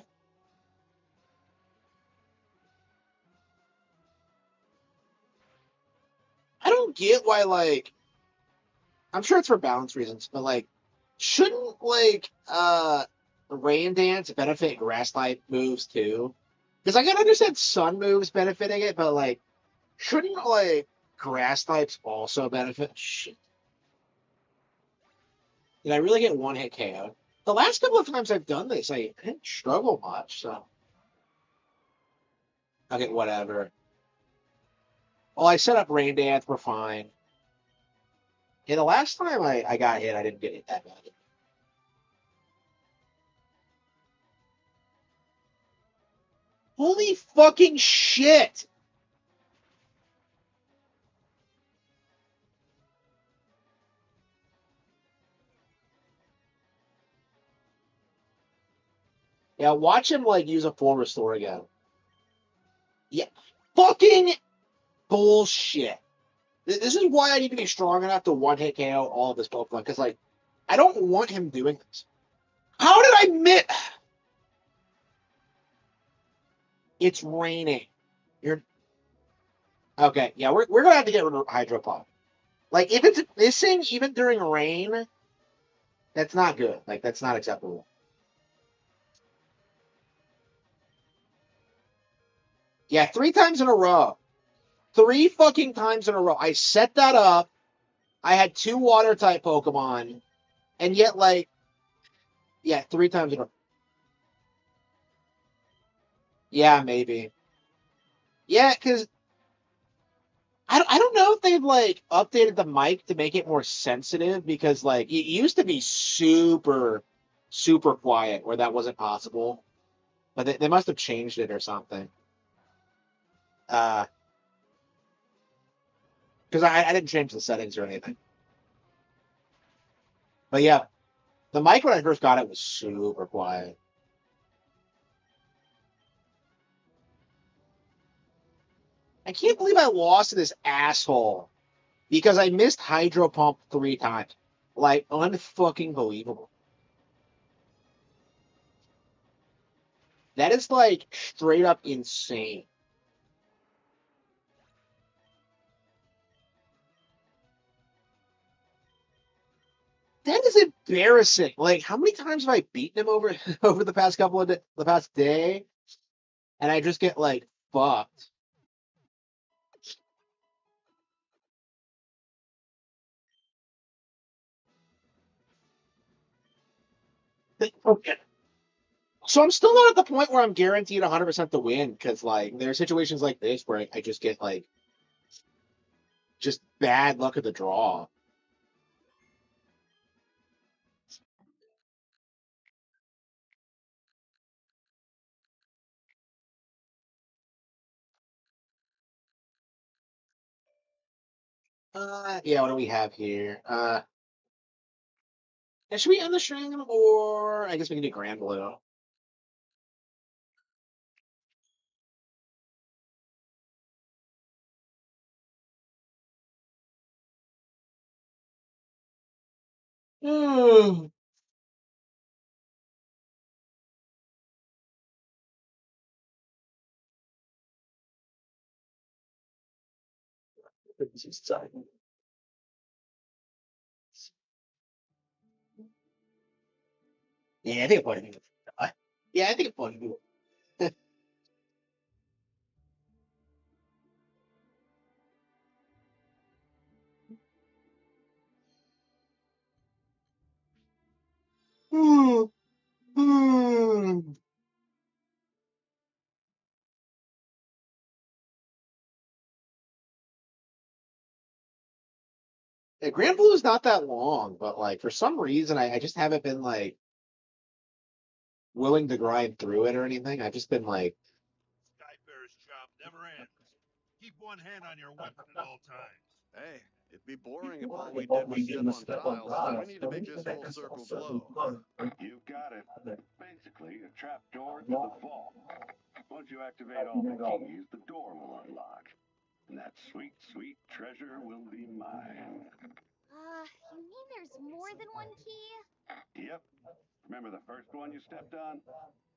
I don't get why, I'm sure it's for balance reasons, but, shouldn't, Rain Dance benefit Grass-type moves, too? Because I can understand Sun moves benefiting it, but, shouldn't, Grass types also benefit? Shit. Did I really get one-hit KO? The last couple of times I've done this, I didn't struggle much, so. Okay, whatever. Well, I set up Rain Dance, we're fine. Yeah, the last time I got hit, I didn't get hit that bad. Holy fucking shit! Yeah, watch him use a full restore again. Yeah, fucking bullshit. This is why I need to be strong enough to one-hit KO all of this Pokemon, because I don't want him doing this. How did I miss? It's raining. You're okay. Yeah, we're gonna have to get rid of Hydro Pump. Like if it's missing even during rain, that's not good. Like that's not acceptable. Yeah, 3 times in a row. 3 fucking times in a row. I set that up. I had 2 water type Pokemon, and yet like yeah, 3 times in a row. Yeah, maybe. Yeah, because I don't know if they've like updated the mic to make it more sensitive because like it used to be super quiet where that wasn't possible, but they must have changed it or something. Uh, because I didn't change the settings or anything. But yeah, the mic when I first got it was super quiet. I can't believe I lost to this asshole because I missed Hydro Pump 3 times. Like unfucking believable. That is like straight up insane. That is embarrassing. Like, how many times have I beaten him over over the past couple of the past day, and I just get like fucked. Okay. So I'm still not at the point where I'm guaranteed 100% to win because like there are situations like this where I just get like just bad luck at the draw. Yeah. What do we have here? Should we end the stream or I guess we can do Grand Blue. Hmm. Yeah, I think I'm playing. Yeah, I think I'm playing. Hmm. Hmm. Yeah, Grand Blue is not that long, but like for some reason I just haven't been like willing to grind through it or anything. I've just been like, Skyfarer's job never ends. Keep one hand on your weapon at all times. Hey, it'd be boring if all we did was step on tiles. We need to make this whole circle glow. You got it. Basically, a trap door to the vault. Once you activate all the keys, the door will unlock. And that sweet, sweet treasure will be mine. You mean there's more than one key? Yep. Remember the first one you stepped on?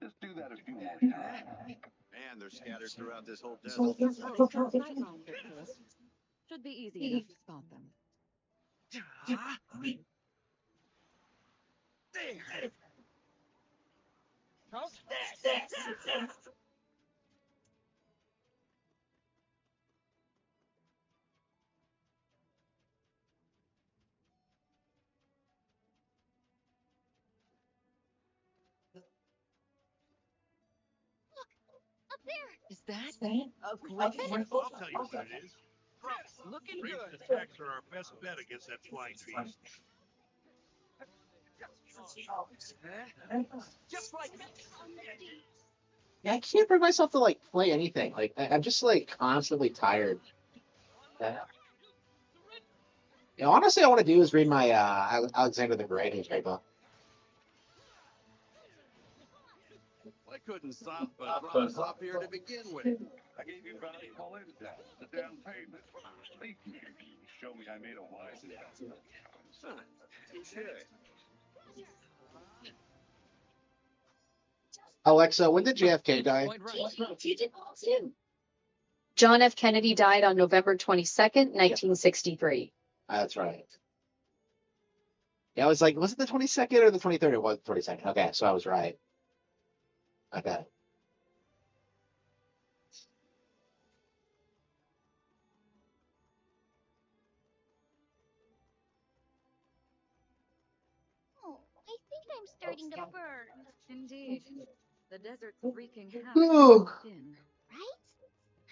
Just do that a few more times. Man, they're scattered throughout this whole desert. Should be easy enough to spot them. Up there! Is that A griffin? I'll tell you what it is. looking Ranged good? attacks are our best bet against that flying beast. Just like yeah, I can't bring myself to like play anything. Like I'm just like constantly tired. Yeah, honestly, I want to do is read my Alexander the Great newspaper. Why couldn't Sop brought us up here to begin with? I gave you valuable intel, the down payment. Show me I made a wise investment. Touche. Alexa, when did JFK die? John F. Kennedy died on November 22nd, 1963. That's right. Yeah, I was like, was it the 22nd or the 23rd? It was the 22nd. Okay, so I was right. Okay. Oh, I think I'm starting to burn. Indeed. The desert's wreaking havoc Ooh. from within. Right?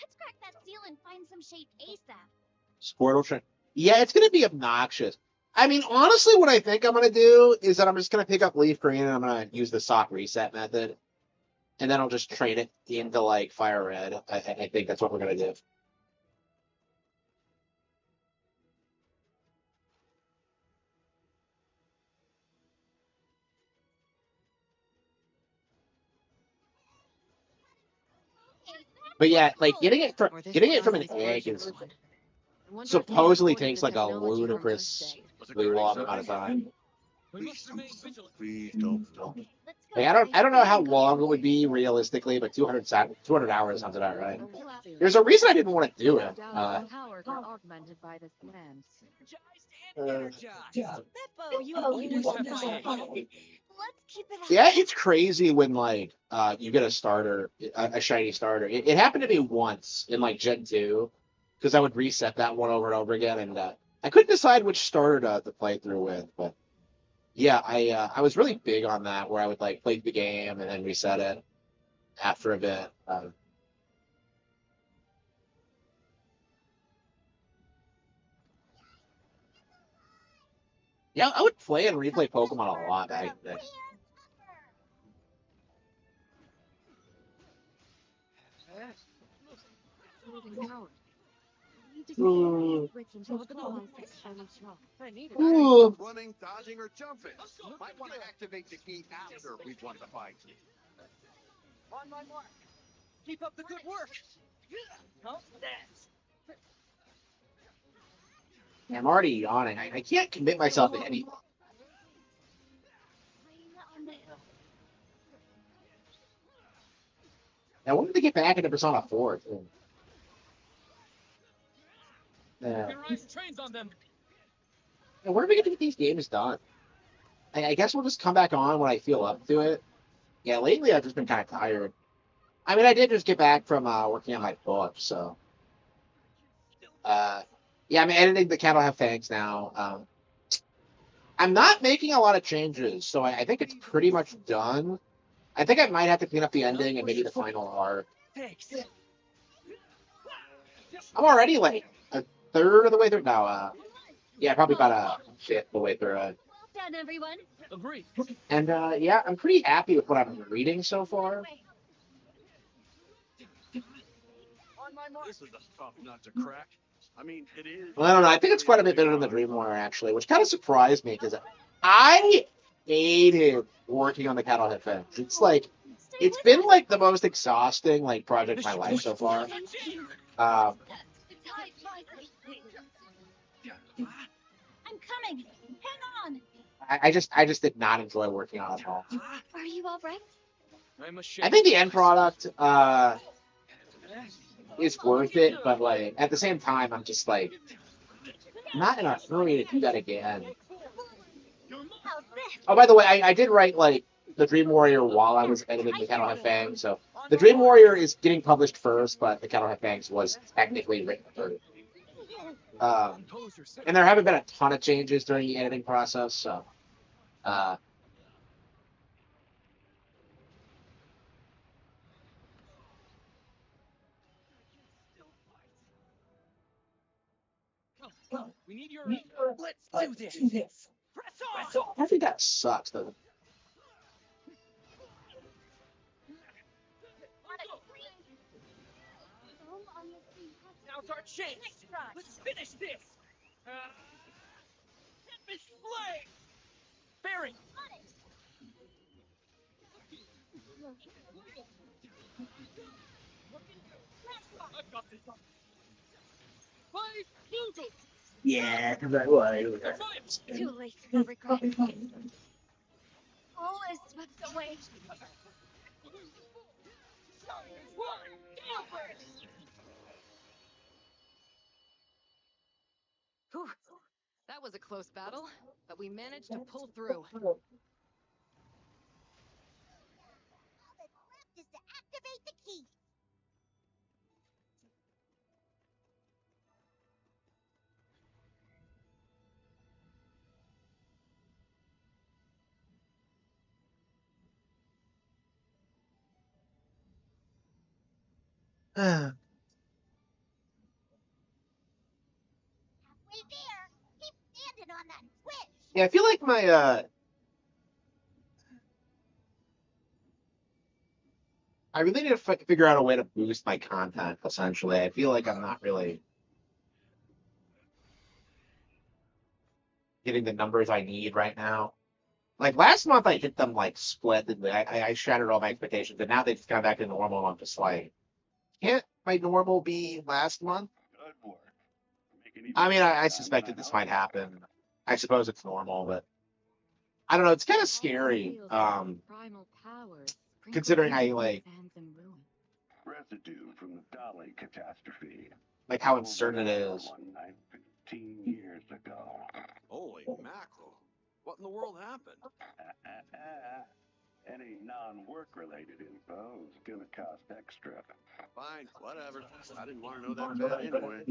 Let's crack that seal and find some shade ASAP. Squirtle train. Yeah, it's gonna be obnoxious. I mean, honestly, what I think I'm gonna do is that I'm just gonna pick up Leaf Green and I'm gonna use the sock reset method, and then I'll just train it into like Fire Red. I think that's what we're gonna do. But yeah, like getting it from an egg is supposedly takes like a ludicrously long amount of time. Please don't. Like, I don't know how long it would be realistically, but 200 hours sounds about right. There's a reason I didn't want to do it. Powers are augmented by this command. Let's keep it up. Yeah, it's crazy when like you get a starter, a shiny starter. It happened to me once in like Gen 2, because I would reset that one over and over again, and I couldn't decide which starter to play through with. But yeah, I was really big on that, where I would like play the game and then reset it after a bit. Yeah, I would play and replay Pokemon a lot back in the day. Ooh. Running, dodging, or jumping. Might want to activate the key after we've won the fight. On my mark. Keep up the good work. Yeah, I'm already yawning. I can't commit myself to anything. I wanted to get back into Persona 4 too. Yeah. Trains on them. And where are we going to get these games done? I guess we'll just come back on when I feel up to it. Yeah, lately I've just been kind of tired. I mean, I did just get back from working on my book, so. Yeah, I'm editing the Cattle Have Fangs now. I'm not making a lot of changes, so I think it's pretty much done. I think I might have to clean up the ending and maybe the final arc. Thanks. I'm already like a third of the way through now. Yeah, probably about a fifth of the way through it. Well done, everyone. Agreed. And yeah, I'm pretty happy with what I'm reading so far. This is a tough nut to crack. I mean, it is. Well, I don't know. I think it's quite a bit better than the Dream Warrior, actually, which kind of surprised me because I hated working on the Cattle Head Fangs. It's like, it's been like the most exhausting like project of my life so far. I'm coming. Hang on. I just did not enjoy working on it at all. Are you all right? I think the end product is worth it, but like at the same time, I'm just like not in a hurry to do that again. How's this? Oh, by the way, I did write like the Dream Warrior while I was editing the Cattle Have Fangs, so the Dream Warrior is getting published first, but the Cattle Have Fangs was technically written first. And there haven't been a ton of changes during the editing process, so. We need your. Let's do this. Press on. I think that sucks, though. Now it's our chance. Let's finish this. Tempest Flame. Barry. I've got this. Five. Music. Yeah, because I was. Too late for regret. All is swept away. Whew. That was a close battle, but we managed to pull through. All that's left is to activate the key. Halfway there. Keep standing on that switch. Yeah, I feel like my I really need to figure out a way to boost my content. Essentially, I feel like I'm not really getting the numbers I need right now. Like last month, I hit them like splendidly. I shattered all my expectations, and now they just come back to normal. I'm just like, can't my normal be last month? Good work. Making I even mean, I more suspected time this than might happen. I suppose it's normal, but I don't know. It's kind of scary. Primal powers Considering how you like residue from the Dolly catastrophe. how uncertain it is. One night 15 years ago. Holy mackerel. What in the world happened? Any non-work related info is gonna cost extra. Fine, whatever. I didn't want to know that bad anyway.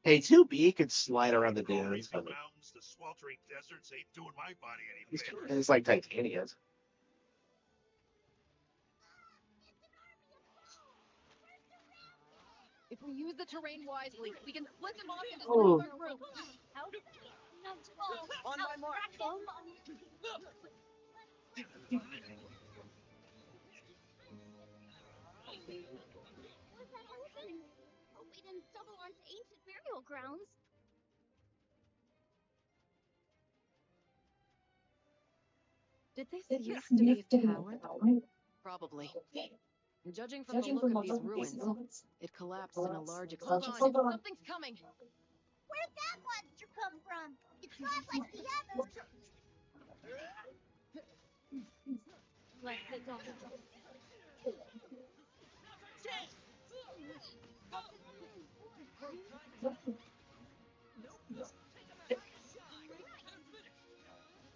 Hey, 2B could slide around the The dunes. freezing mountains, the sweltering deserts ain't doing my body any favors. It's like Titania. If we use the terrain wisely, we can split them off into Oh. smaller groups. How do On my mark. Was that open? Hope we didn't stumble onto ancient burial grounds. Did this used to be a tower? Probably. Judging from the look of these ruins, it collapsed in a large explosion. Hold on, something's coming. Where'd that monster come from? It's not like the others. Let's get down.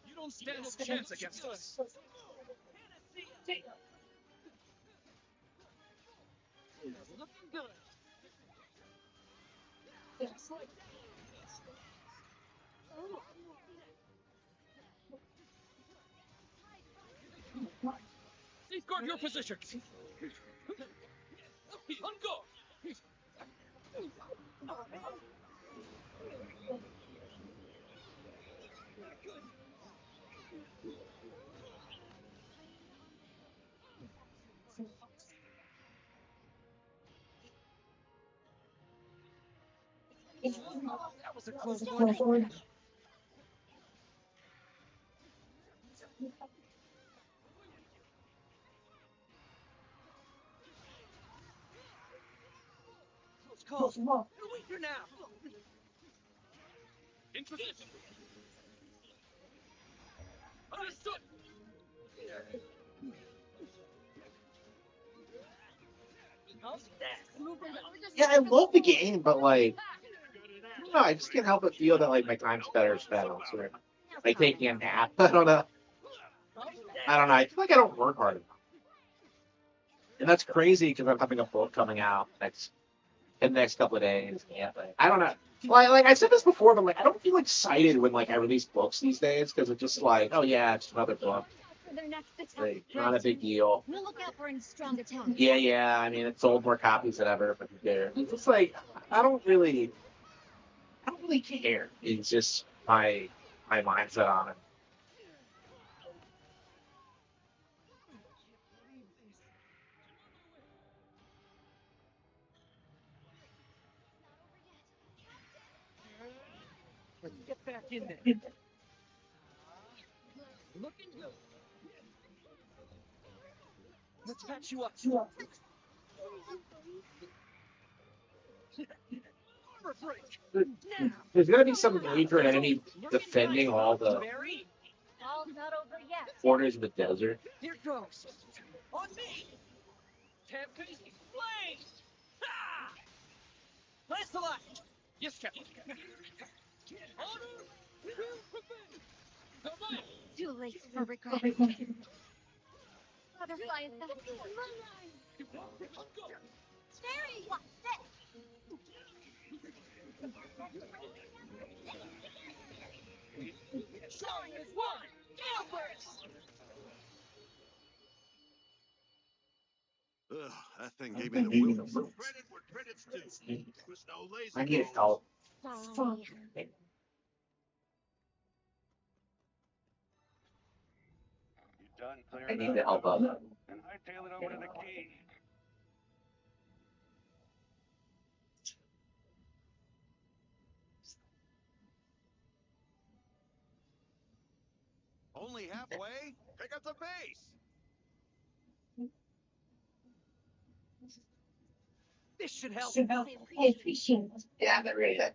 You don't stand a chance against us. Looking good. Safeguard your position. On guard. That was a close one. Close call. You're weaker now. In position. Understood. Yeah, I love the game, but like, I don't know. I just can't help but feel that like my time's better spent elsewhere. Like taking a nap. I don't know. I feel like I don't work hard enough. And that's crazy because I'm having a book coming out in the next couple of days. Yeah, but I don't know. Like I said this before, but like I don't feel excited when like I release books these days because it's just like, oh yeah, it's another book. Like, not a big deal. We'll look out for any strong attack. Yeah. I mean, it sold more copies than ever, but who cares? It's just like I don't really care. It's just my mindset on it. Get back in there. Looking good. Let's patch you up. Armor break. Now. There's gonna be some major enemy defending all the All's not over yet. corners of the desert. Here goes. On me. Tempest Blaze. Ha! Lancelot. Yes, Captain. Order to prevent. Come on. Too late for regret. Butterfly is back. Fairy, what's this? Showing is one. Galeburst. Ugh, that thing gave me the willies. Credit where credit's due. There was no lazy I need balls. help. Sorry. You done I clearing need to help up. and hightail it over to the key. Only halfway? Pick up the pace. This should help. I appreciate it. Yeah, that really good.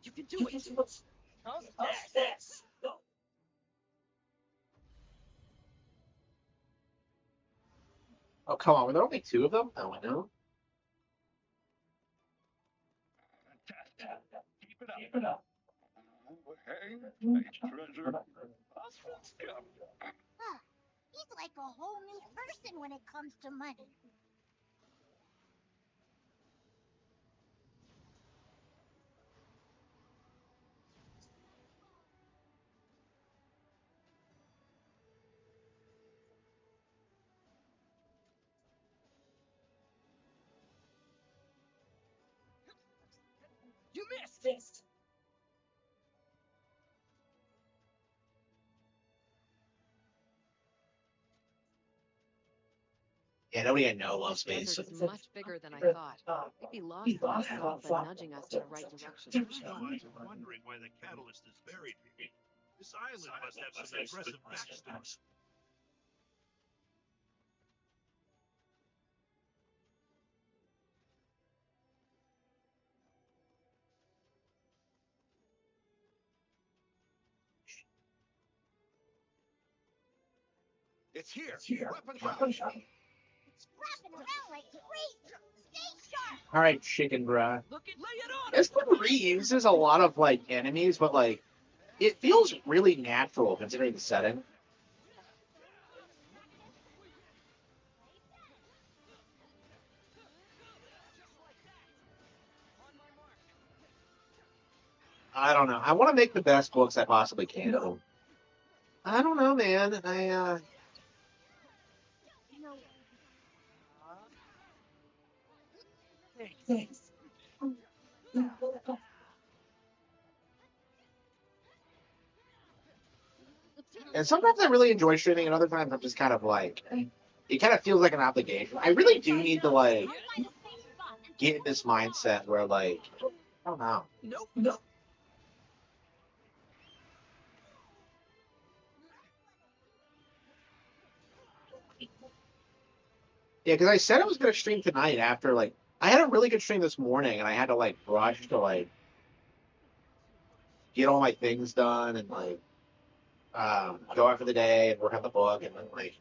You can do it. How's this? Oh, come on. Were there only two of them? Oh, I know. Keep it up. Hey, nice treasure. Oswald's come. Huh. He's like a whole new person when it comes to money. You missed. Yeah, nobody I know loves me. Desert So. is much bigger than I thought. It'd be lost in the swamp, but nudging us in the right direction. Now I'm wondering why the catalyst is buried here. This island must have some impressive backstory. It's here. Weapon shop. It's flapping around like crazy. Stay sharp. All right, chicken bruh. Look at, lay it on. This one reuses a lot of like enemies, but like it feels really natural considering the setting. I don't know. I want to make the best books I possibly can. I don't know, man. Thanks. And sometimes I really enjoy streaming, and other times I'm just kind of like, it kind of feels like an obligation. I really do need to like get in this mindset where like, I don't know. Nope. Yeah, because I said I was gonna stream tonight after like I had a really good stream this morning, and I had to like rush to like get all my things done and like go out for the day and work on the book, and then like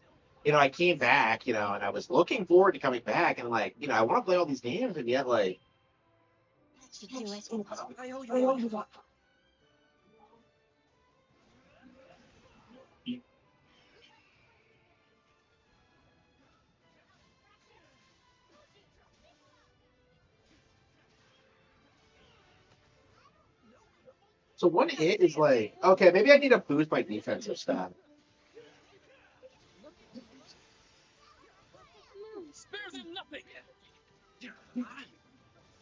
I came back, and I was looking forward to coming back, and like I want to play all these games, and yet like Should do it. I owe you one. so one hit is like okay, maybe I need to boost my defensive stat. Spares him nothing.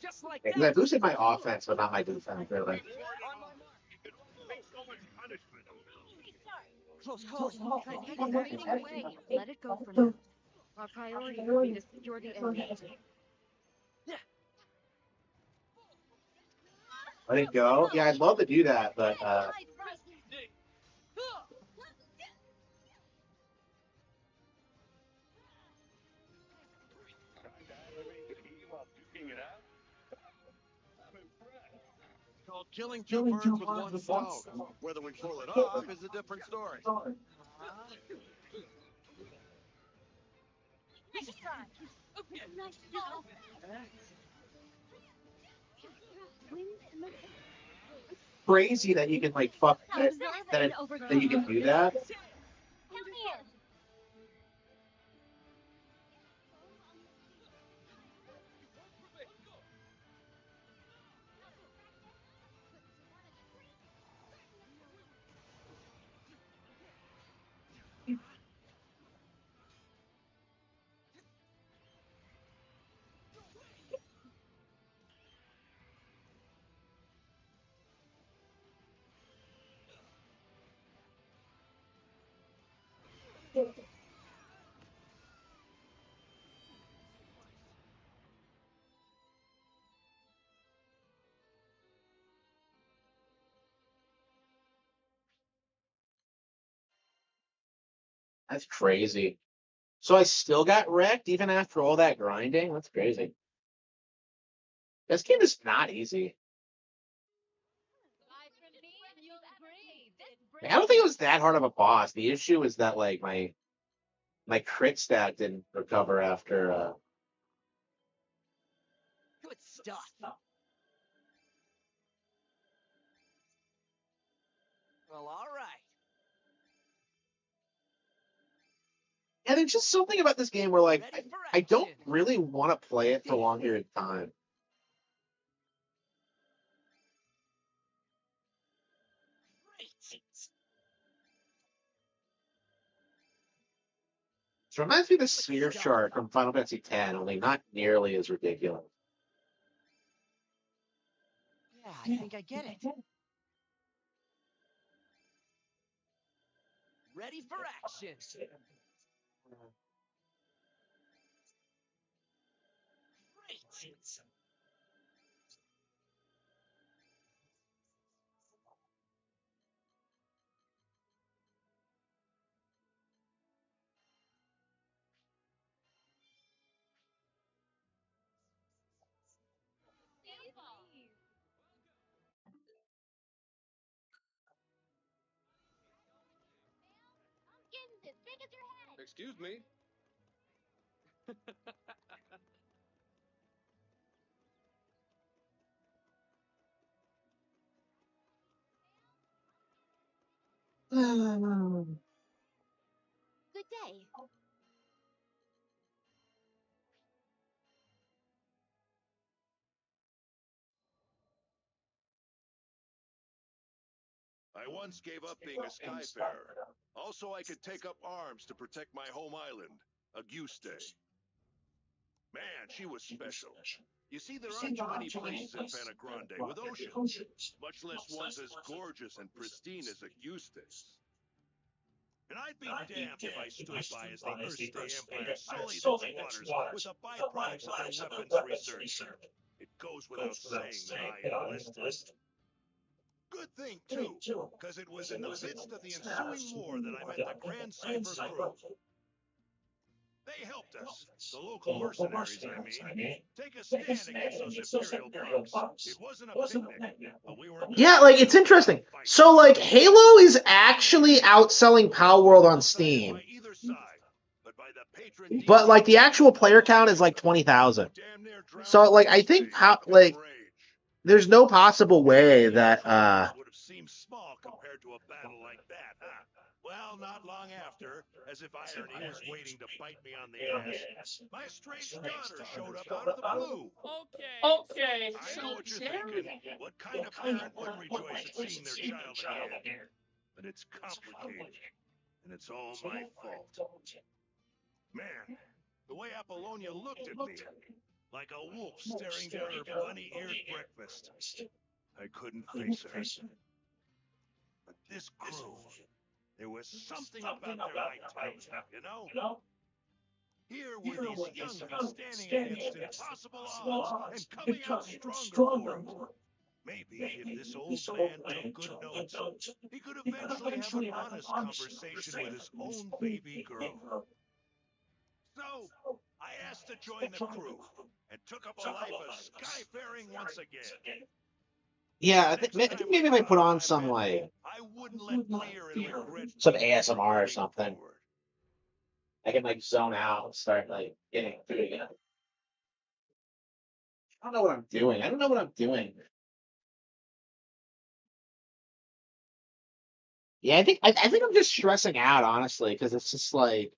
Just like Because I boosted my offense, but not my defense, really. On my mark. It makes so much punishment. Close call. Heading away. Let it go for now. Our priority will be to secure the enemy. Let it go. Yeah, I'd love to do that, but Called killing two birds with one stone. Whether we pull it off is a different story. Nice try. Okay, nice try. crazy that you can like fuck that you can do that. Come here. That's crazy. So I still got wrecked even after all that grinding. That's crazy. This game is not easy. I don't think it was that hard of a boss. The issue is that like my crit stat didn't recover after. Good stuff. Well, all right. And there's just something about this game where like I don't really want to play it for a long period of time. It reminds me of the sphere chart from Final Fantasy X, only not nearly as ridiculous. Yeah, I think I get it. Ready for action. Great. Getting as big as your head. Excuse me. Good day. I once gave up being a skyfarer. Also, I could take up arms to protect my home island, Auguste. Man, she was special. You see, there aren't too many places in Fana Grande with oceans, much less ones as gorgeous and pristine as Auguste's. And I'd be damned if I stood by as the Earthstay Empire sullied its waters with the byproducts of their weapons research. It goes without saying that I enlisted. Good thing, too, because it was in the midst of the ensuing war that I met the Grand Cipher crew. They helped us, the local mercenaries, I mean, take a stand against those Imperial punks. It wasn't a picnic, but we were... Yeah, like it's interesting. So like Halo is actually outselling Power World on Steam. But like the actual player count is like 20,000. So like I think there's no possible way that would have seemed small compared to a battle like that, huh? Well, not long after, as if irony was waiting to bite me on the ass, my estranged daughter showed up out of the blue. Okay. I know what you're thinking. What kind of parent wouldn't rejoice at seeing their child again? But it's complicated, and it's all my fault. Man, the way Apollonia looked at me, like a wolf staring at her bunny-eared breakfast. I couldn't face her. But this crew, there was something about their vitality, you know? Here were these youngins standing against impossible odds and coming out stronger for it. Maybe if this old man took good notes, he could eventually have an honest conversation with his own baby girl. So, I asked to join the crew, and took up a life of skyfaring once again. Yeah, I think maybe if I put on some like I wouldn't let fear and regret some ASMR or something, I can like zone out and start like getting through it. I don't know what I'm doing. I don't know what I'm doing. Yeah, I think I'm just stressing out, honestly, because it's just like,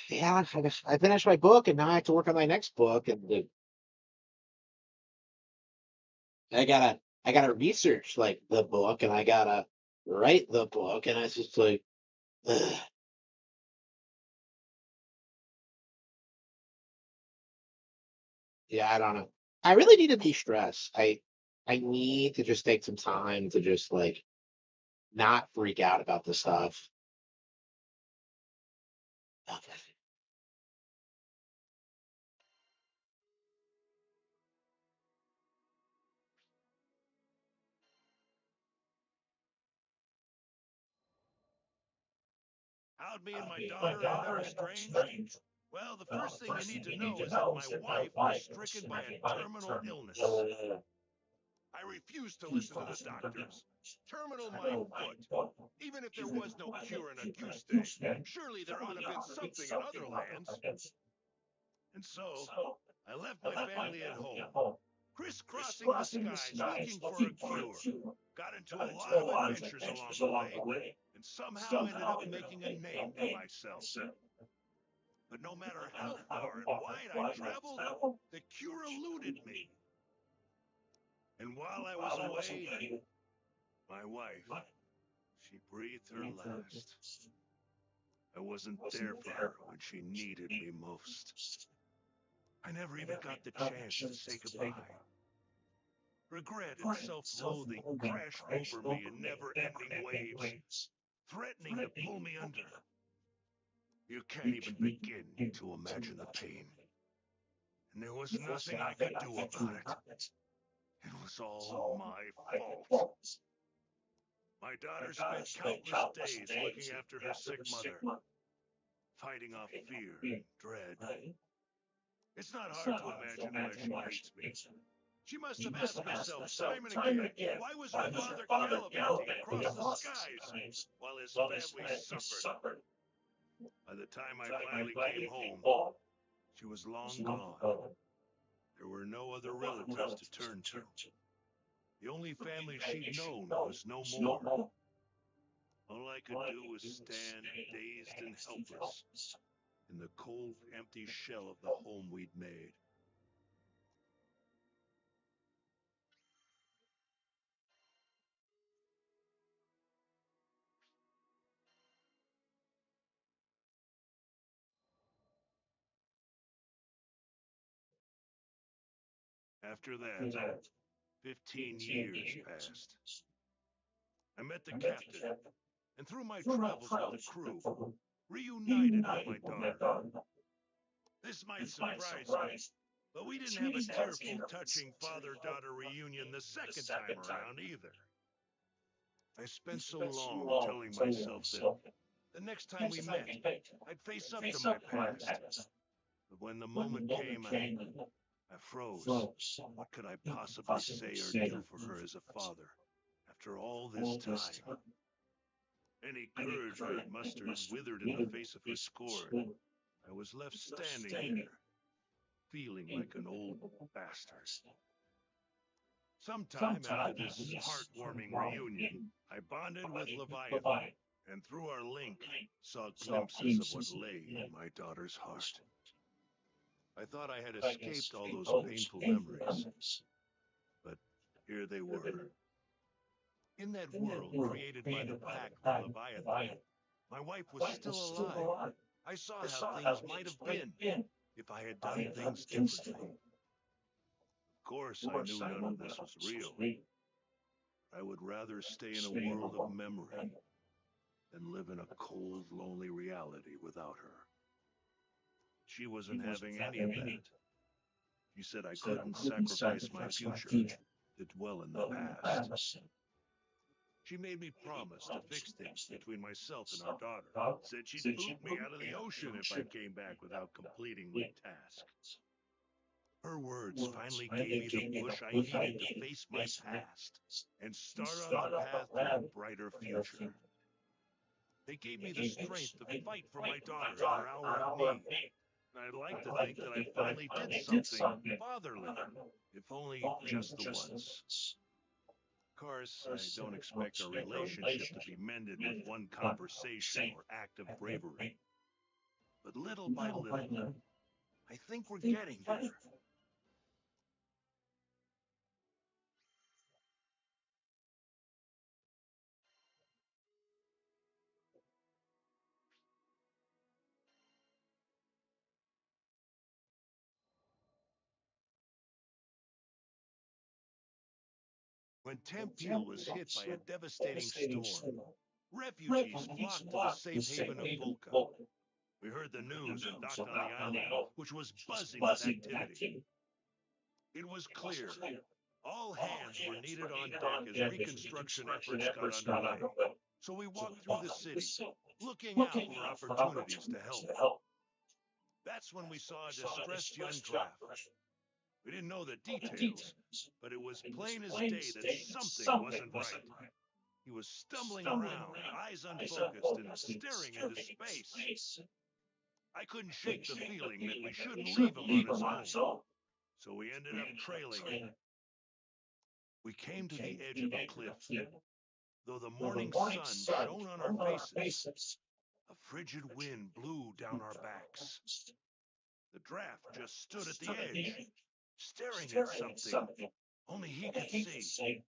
yeah, I finished my book and now I have to work on my next book, and I gotta research like the book, and I gotta write the book, and it's just like, ugh. Yeah, I don't know. I really need to de-stress. I need to just take some time to just like not freak out about this stuff. Okay. How'd me and my daughter end up estranged? Well, the first thing you need to know is that my wife was stricken by a terminal illness. I refused to listen to the doctors. Terminal my foot. Even if there was no cure in a goose day, surely there ought to have been something in other lands. And so, I left my family at home, crisscrossing the skies looking for a cure. Got into a lot of adventures along the way, and somehow ended up making a name for myself. But no matter how far and wide I traveled, the cure eluded me. And while I was away, my wife, she breathed her last. I wasn't there for her when she needed me most. I never even got the chance to say goodbye. Regret and self-loathing crashed over me in never-ending waves, threatening to pull me under. You can't even begin to imagine the pain. And there was nothing I could do about it. It was all my fault. My daughter spent countless days looking after her sick mother, fighting off fear and dread. It's not hard to imagine why she hates me. She must have asked herself time and again, why was her father gallivanting across the skies while his family suffered? By the time I finally came home, she was long gone. There were no other relatives to turn to. The only family she'd known was no more. All I could do was stand dazed and helpless in the cold, empty shell of the home we'd made. After that, 15 years passed. I met the captain, and through my travels with the crew, reunited with my daughter. This might surprise you, but we didn't have a tearful, touching father-daughter reunion the second time around either. I spent so long telling myself that the next time we met, I'd face up to my past. But when the moment came, I froze. What could I possibly say or do for her as a father after all this time? Any courage I had mustered withered in the face of her scorn. I was left standing there, feeling like an old bastard. Sometime after this heartwarming reunion, I bonded with Leviathan, and through our link, saw glimpses of what lay in my daughter's heart. I thought I had escaped all those painful memories, but here they were. In that world created by the pack of Leviathan, my wife was still alive. I saw how things might have been if I had done things differently. Of course, I knew none of this was real. I would rather stay in a world of memory than live in a cold, lonely reality without her. She wasn't having any of that. She said I couldn't sacrifice my future to dwell in the past. She made me promise to fix things between myself and our daughter. Said she'd boot me out of the ocean if I came back without completing my task. Her words finally gave me the push I needed to face my past and start on the path to a brighter future. They gave me the strength to fight for my daughter in her hour of need. I'd like to think that I finally did something fatherly, if only just the once. Of course, I don't expect our relationship to be mended with one conversation or act of bravery. But little by little, I think we're getting there. When Tempeal was hit by a devastating storm, refugees flocked to the safe haven of Volca. We heard the news and docked on the island, which was buzzing with activity. It was clear all hands were needed on deck as reconstruction efforts got underway. So we walked through the city, looking out for opportunities to help. That's when we saw a distressed young craft. We didn't know the details, but it was plain as day that something wasn't right. He was stumbling around, eyes unfocused, and staring into space. I couldn't shake the feeling that we shouldn't leave him on his own, so we ended up trailing him. We came to the edge of a cliff. Though the morning sun shone on our faces, a frigid wind blew down our backs. The draft just stood at the edge, staring at something only he could see.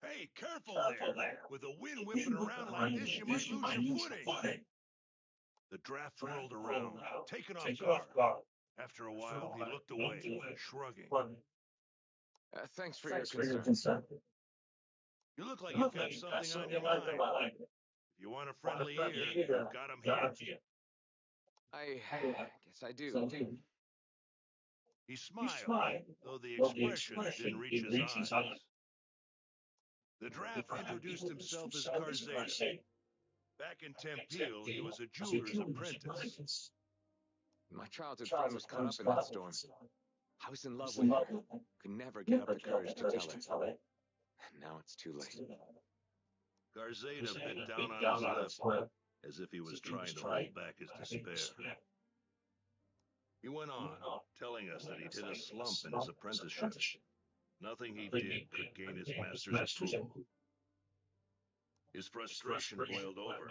Hey, careful there! With the wind whipping around like this, you might lose your footing. The draft whirled around, taken off guard. After a while, he looked away, shrugging. Thanks for your concern. You look like you've got something on your mind. If you want a friendly ear, you've got him here. I guess I do. He smiled, though the expression didn't reach his eyes. The draft introduced himself as Garzeda. Back in Tempeal, he was a jeweler's apprentice. My childhood friend was caught up in that storm. I was in love with her. Could never get up the courage to tell her. Now it's too late. Garzeda bit down on his lip, as if he was trying to hold back his despair. He went on, telling us that he'd hit a slump in his apprenticeship. Nothing he did could gain his master's approval. His frustration boiled over,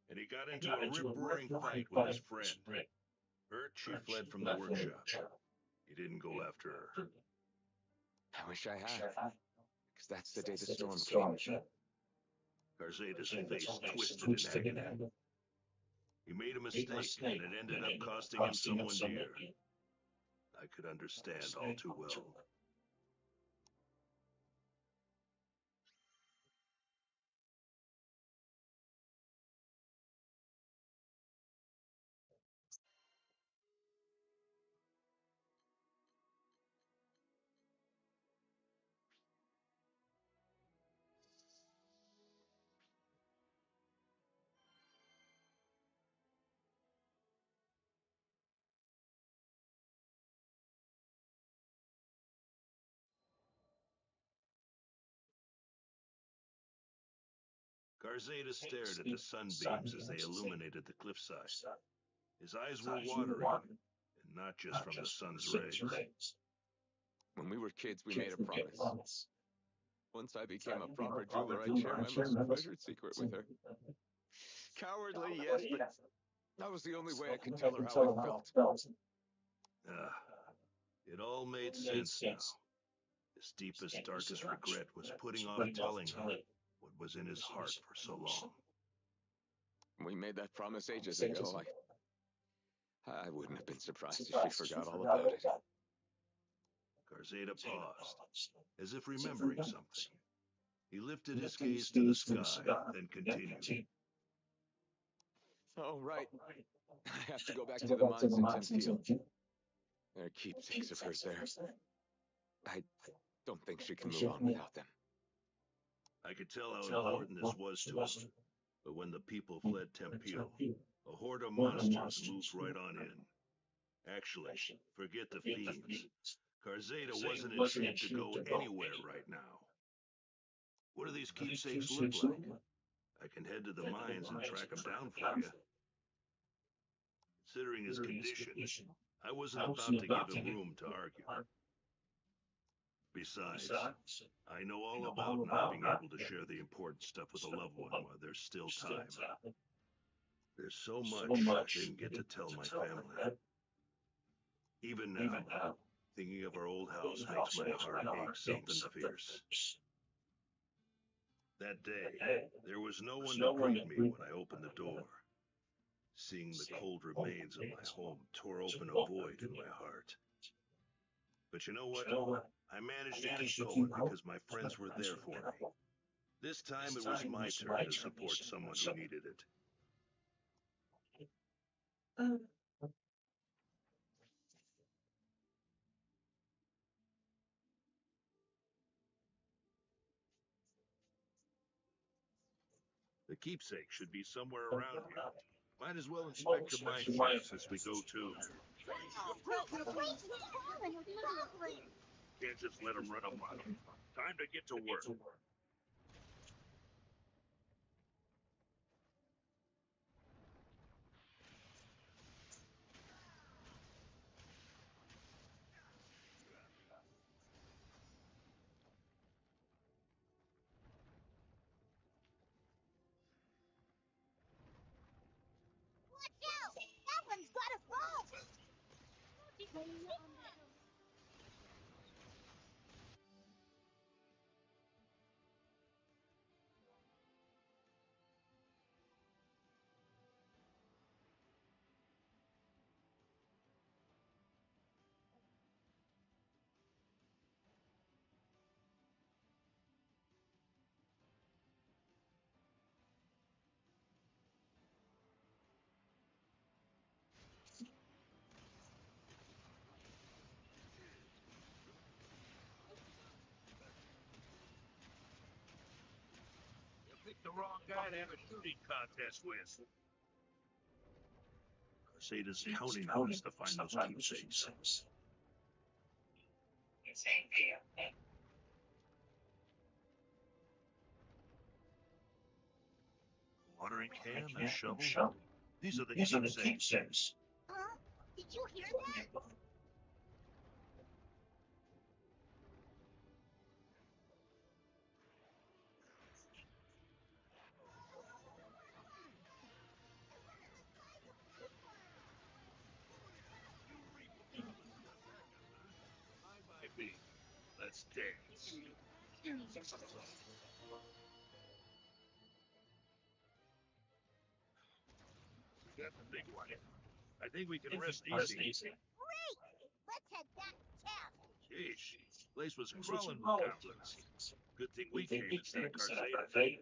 and he got into a rip-roaring fight with his friend. Hurt, she fled from the workshop. He didn't go after her. I wish I had, because that's the day the storm came. Garzeda's face twisted in agony. He made a mistake, and it ended up costing him someone dear. I could understand all too well. Garzeda stared at the sunbeams as they illuminated the cliffside. His eyes were watering, and not just from the sun's rays. When we were kids, we made a promise. Once I became a proper jeweler, I'd share my most treasured secret with her. Cowardly, yes, but that was the only way I could tell her how I felt. It all made sense now. His deepest, darkest regret was putting off telling her what was in his heart for so long. We made that promise ages ago. I wouldn't have been surprised if she forgot all about it. Garzeda paused, as if remembering something. He lifted his gaze to the sky, then continued. Oh, right. I have to go back to the mines in Tempeal. There are keepsakes of hers there. I don't think she can move on without them. I could tell how important this was to him, but when the people fled Tempeel, a horde of monsters moved right on in. Actually, forget the fiends. Karzeda wasn't in shape to go anywhere right now. What do these keepsakes look like? I can head to the mines and track them down for you. Considering his condition, I wasn't about to give him room to argue. Besides, I know all about not being able to share the important stuff with a loved one while there's still time. There's so much I didn't get to tell my family. Even now, thinking of our old house makes my heart ache something fierce. That day, there was no one to greet me when I opened the door. Seeing the cold remains of my home tore open a void in my heart. But you know what? I managed to keep going because my friends were there for me. This time it was my turn to support someone who needed it. The keepsake should be somewhere around here. Might as well inspect the mine shafts as we go too. Can't just let them run amok. Time to get to work. Watch out! That one's got a phone! Picked the wrong guy to have a shooting contest with. Karzeda's counting on us to find those keepsakes. Watering can, a shovel. These are the keepsakes. Huh? Did you hear that? Let's dance. We got the big one. I think we can rest easy. Great! Let's head back to town. Sheesh, place was crawling with goblins. Good thing we came instead of Karzeda.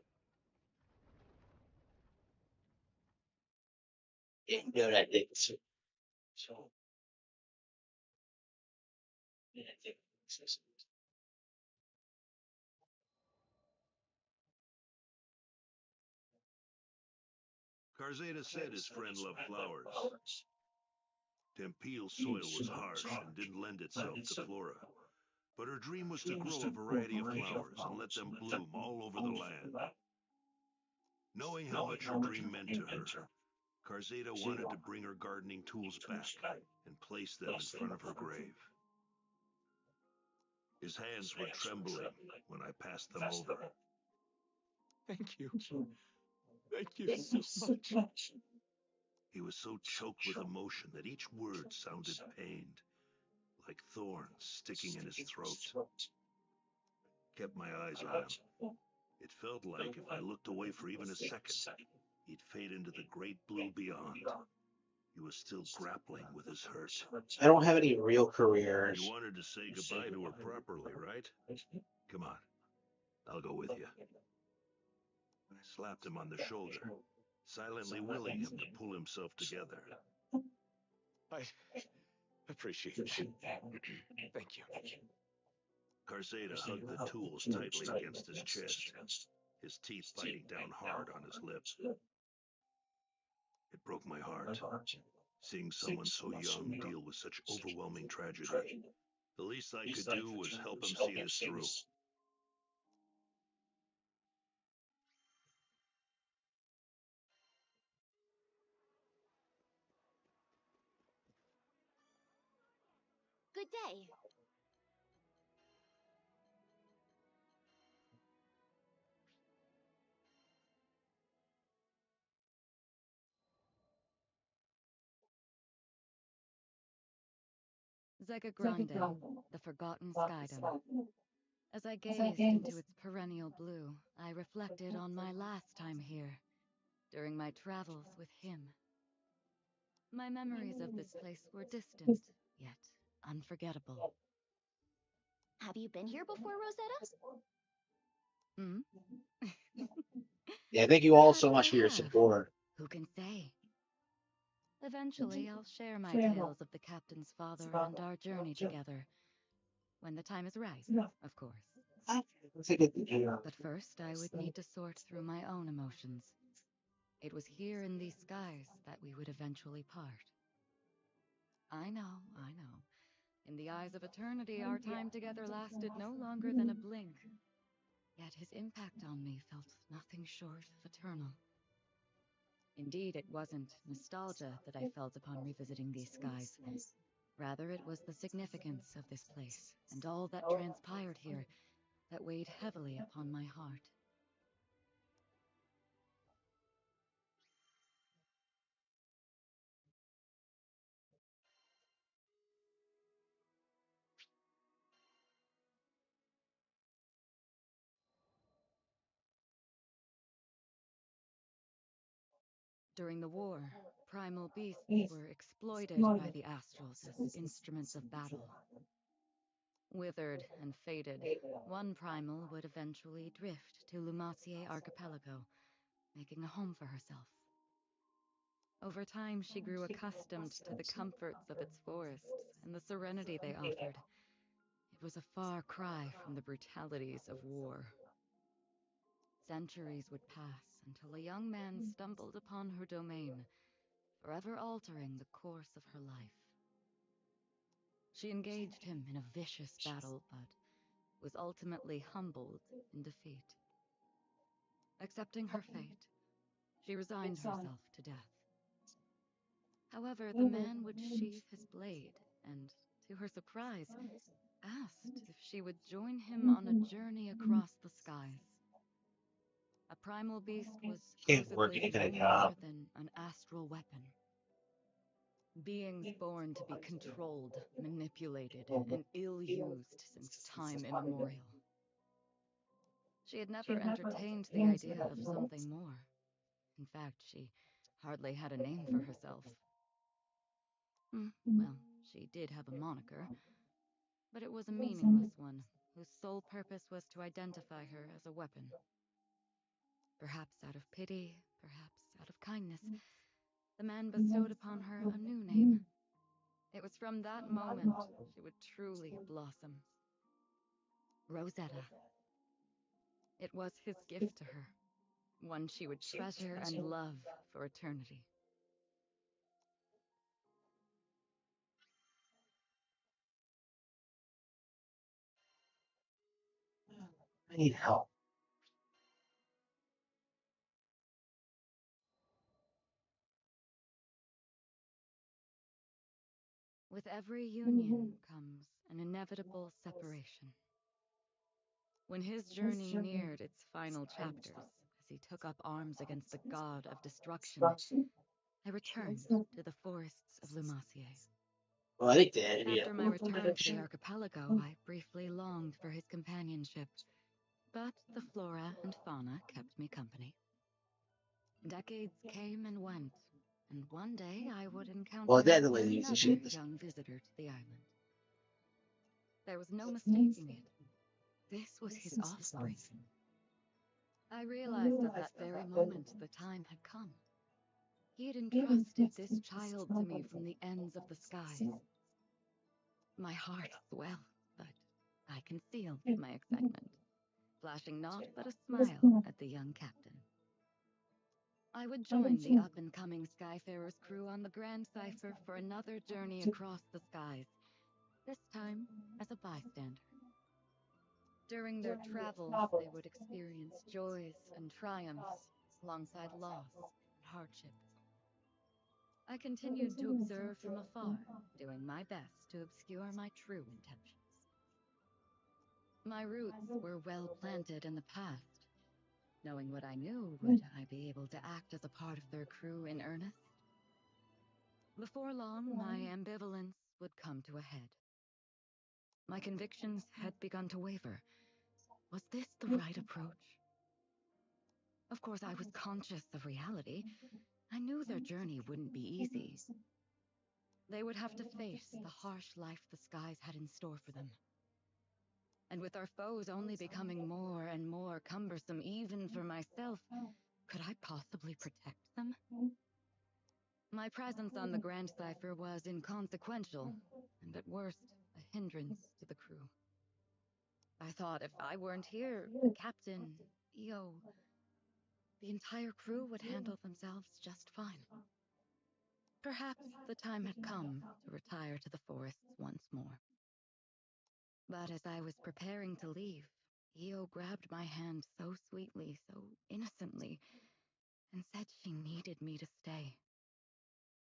Karzeda said his friend loved flowers. Tempeel's soil was harsh and didn't lend itself to flora. But her dream was to grow a variety of flowers and let them bloom all over the land. Knowing how much her dream meant to her, Karzeda wanted to bring her gardening tools back and place them in front of her grave. His hands were trembling when I passed them over. Thank you. Thank you so much. He was so choked with emotion that each word sounded pained, like thorns sticking in his throat. Kept my eyes on him. It felt like if I looked away for even a second, he'd fade into the great blue beyond. He was still grappling with his hurt. I don't have any real careers. You wanted to say goodbye to her properly, right? Come on, I'll go with you. I slapped him on the shoulder, silently willing him to pull himself together. Appreciate that. Thank you. Carseda hugged the tools tightly against his chest, his teeth biting down hard on his lips. It broke my heart, seeing someone so young deal with such overwhelming tragedy. The least I could do was help him see this through. Good day. Zeka Grande, the forgotten skydom. As I gazed into its perennial blue, I reflected on my last time here, during my travels with him. My memories of this place were distant, yet unforgettable. Have you been here before, Rosetta? Hmm? Yeah, thank you all Perhaps so much I for your have. support. Who can say? Eventually, I'll share my tales of the captain's father and our journey together. When the time is right, of course. But first, I would need to sort through my own emotions. It was here in these skies that we would eventually part. I know. In the eyes of eternity, our time together lasted no longer than a blink. Yet his impact on me felt nothing short of eternal. Indeed, it wasn't nostalgia that I felt upon revisiting these skies. Rather, it was the significance of this place and all that transpired here that weighed heavily upon my heart. During the war, primal beasts were exploited by the Astrals as instruments of battle. Withered and faded, one primal would eventually drift to Lumacier Archipelago, making a home for herself. Over time, she grew accustomed to the comforts of its forests and the serenity they offered. It was a far cry from the brutalities of war. Centuries would pass until a young man stumbled upon her domain, forever altering the course of her life. She engaged him in a vicious battle, but was ultimately humbled in defeat. Accepting her fate, she resigned herself to death. However, the man would sheathe his blade and, to her surprise, asked if she would join him on a journey across the skies. A primal beast was Can't work supposedly even a more job. than an astral weapon. Beings born to be controlled, manipulated, and ill-used since time immemorial. She had never entertained the idea of something more. In fact, she hardly had a name for herself. Well, she did have a moniker, but it was a meaningless one, whose sole purpose was to identify her as a weapon. Perhaps out of pity, perhaps out of kindness, the man bestowed upon her a new name. It was from that moment she would truly blossom. Rosetta. It was his gift to her, one she would treasure and love for eternity. I need help. With every union comes an inevitable separation. When his journey neared its final chapters, as he took up arms against the god of destruction, I returned to the forests of Lumacier. Well, I think the enemy After my return to the archipelago, I briefly longed for his companionship, but the flora and fauna kept me company. Decades came and went, and one day I would encounter that yet lady another she- young visitor to the island. There was no mistaking it. This was his offspring. I realized at that very moment the time had come. He had entrusted this child to me from the ends of the skies. My heart swelled, but I concealed my excitement, flashing naught but a smile at the young captain. I would join the up-and-coming Skyfarers crew on the Grand Cipher for another journey across the skies, this time as a bystander. During their travels, they would experience joys and triumphs, alongside loss and hardships. I continued to observe from afar, doing my best to obscure my true intentions. My roots were well planted in the past. Knowing what I knew, would I be able to act as a part of their crew in earnest? Before long, my ambivalence would come to a head. My convictions had begun to waver. Was this the right approach? Of course, I was conscious of reality. I knew their journey wouldn't be easy. They would have to face the harsh life the skies had in store for them. And with our foes only becoming more and more cumbersome even for myself, could I possibly protect them? My presence on the Grand Cipher was inconsequential, and at worst, a hindrance to the crew. I thought if I weren't here, the captain, EO, the entire crew would handle themselves just fine. Perhaps the time had come to retire to the forests once more. But as I was preparing to leave, EO grabbed my hand so sweetly, so innocently, and said she needed me to stay.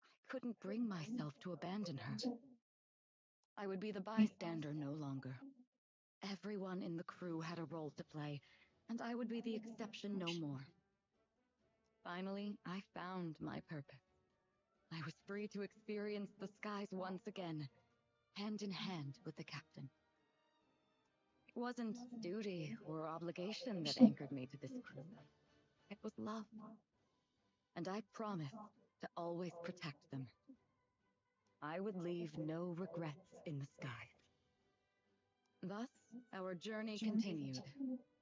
I couldn't bring myself to abandon her. I would be the bystander no longer. Everyone in the crew had a role to play, and I would be the exception no more. Finally, I found my purpose. I was free to experience the skies once again, hand in hand with the captain. It wasn't duty or obligation that anchored me to this crew. It was love. And I promised to always protect them. I would leave no regrets in the sky. Thus, our journey continued.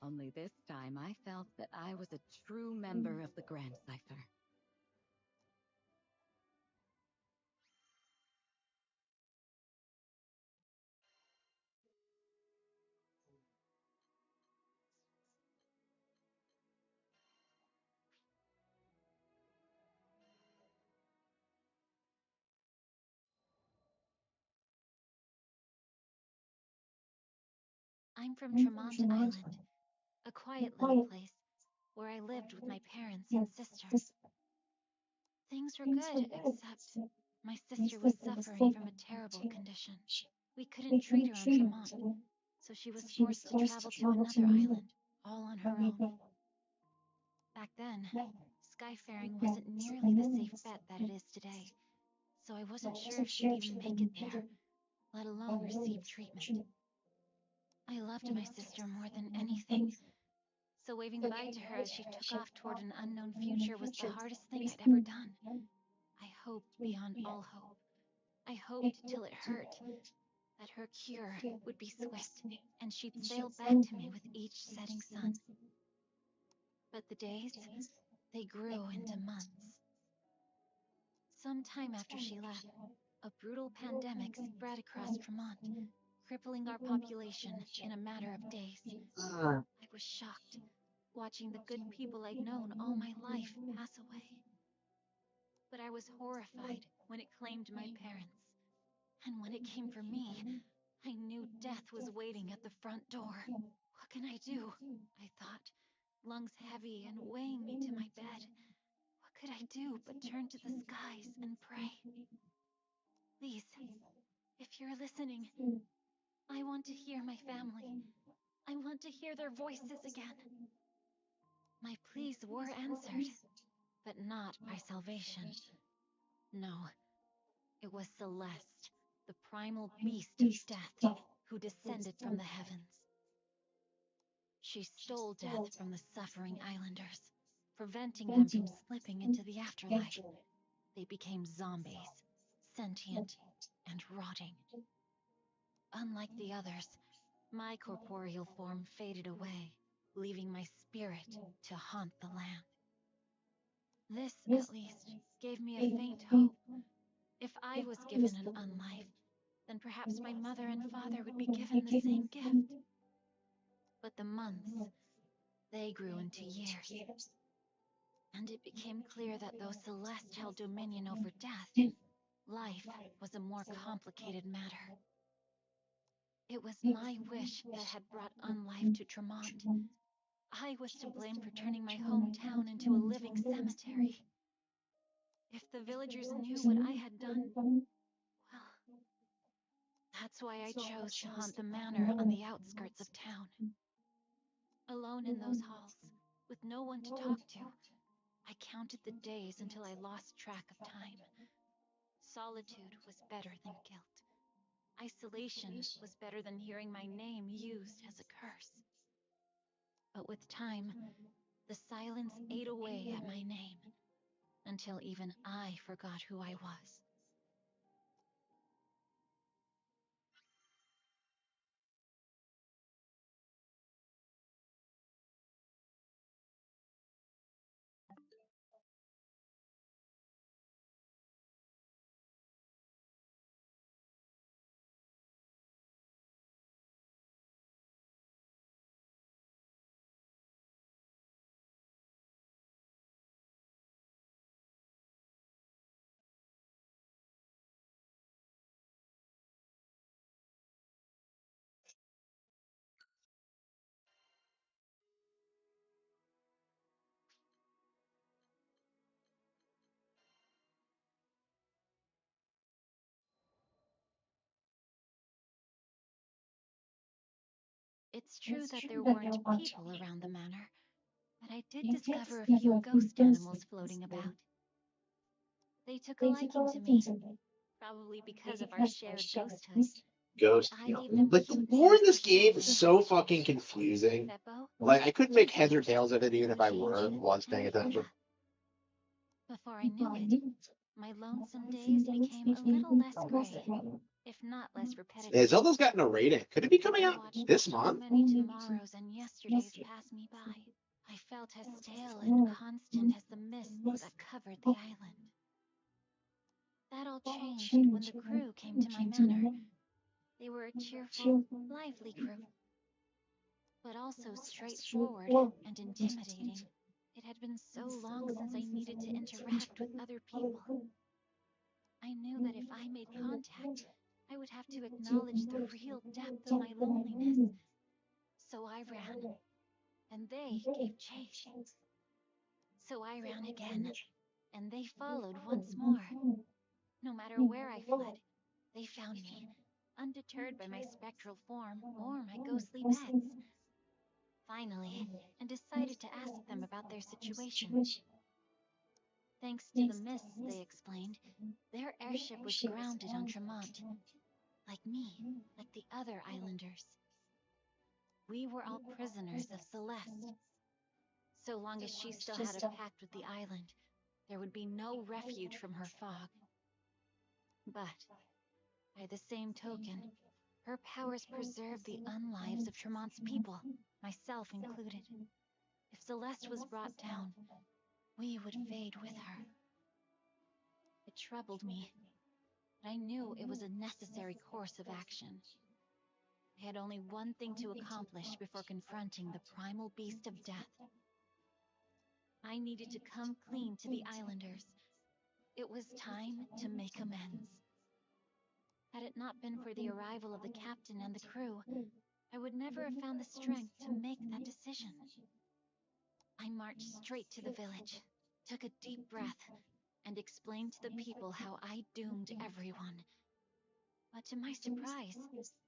Only this time I felt that I was a true member of the Grand Cipher. I'm from Tremont Island, a quiet little place where I lived with my parents and sisters. Things were good, except my sister was suffering from a terrible condition. We couldn't treat her on Tremont, so she was forced to travel to another island, all on her own. Back then, skyfaring wasn't nearly the safe bet that it is today, so I wasn't sure if she'd even make it there, let alone receive treatment. I loved my sister more than anything, so waving bye to her as she took off toward an unknown future was the hardest thing I'd ever done. I hoped beyond all hope. I hoped till it hurt, that her cure would be swift, and she'd sail back to me with each setting sun. But the days, they grew into months. Sometime after she left, a brutal pandemic spread across Tremont, crippling our population in a matter of days. I was shocked, watching the good people I'd known all my life pass away. But I was horrified when it claimed my parents. And when it came for me, I knew death was waiting at the front door. What can I do? I thought, lungs heavy and weighing me to my bed. What could I do but turn to the skies and pray? Please, if you're listening, I want to hear my family. I want to hear their voices again. My pleas were answered, but not by salvation. No, it was Celeste, the primal beast of death, who descended from the heavens. She stole death from the suffering islanders, preventing them from slipping into the afterlife. They became zombies, sentient and rotting. Unlike the others, my corporeal form faded away, leaving my spirit to haunt the land. This, at least, gave me a faint hope. If I was given an unlife, then perhaps my mother and father would be given the same gift. But the months, they grew into years. And it became clear that though Celeste held dominion over death, life was a more complicated matter. It was my wish that had brought unlife to Tremont. I was to blame for turning my hometown into a living cemetery. If the villagers knew what I had done, well, that's why I chose to haunt the manor on the outskirts of town. Alone in those halls, with no one to talk to, I counted the days until I lost track of time. Solitude was better than guilt. Isolation was better than hearing my name used as a curse. But with time, the silence ate away at my name, until even I forgot who I was. It's true that there weren't people around the manor, but I did discover a few ghost animals floating about. They took a liking to me, probably because of our shared ghosthood. Ghost. Like, the lore in this game is so fucking confusing. Like, I couldn't make heads or tails of it even if I was paying attention. Before I knew it, my lonesome days became a little less gray, if not less repetitive. Yeah, Zelda's gotten a rating. Could it be coming out this So month? many tomorrows and yesterdays pass me by. I felt as stale and constant as the mist that covered the island. That all changed when the crew came to my manor. They were a cheerful, lively crew, but also straightforward and intimidating. It had been so long since I needed to interact with other people. I knew that if I made contact, I would have to acknowledge the real depth of my loneliness. So I ran, and they gave chase. So I ran again, and they followed once more. No matter where I fled, they found me, undeterred by my spectral form or my ghostly pets. Finally, I decided to ask them about their situation. Thanks to the mists, they explained, their airship was grounded on Tremont. Like me, like the other islanders. We were all prisoners of Celeste. So long as she still had a pact with the island, there would be no refuge from her fog. But, by the same token, her powers preserved the unlives of Tremont's people, myself included. If Celeste was brought down, we would fade with her. It troubled me, but I knew it was a necessary course of action. I had only one thing to accomplish before confronting the primal beast of death. I needed to come clean to the islanders. It was time to make amends. Had it not been for the arrival of the captain and the crew, I would never have found the strength to make that decision. I marched straight to the village, took a deep breath, and explained to the people how I doomed everyone. But to my surprise,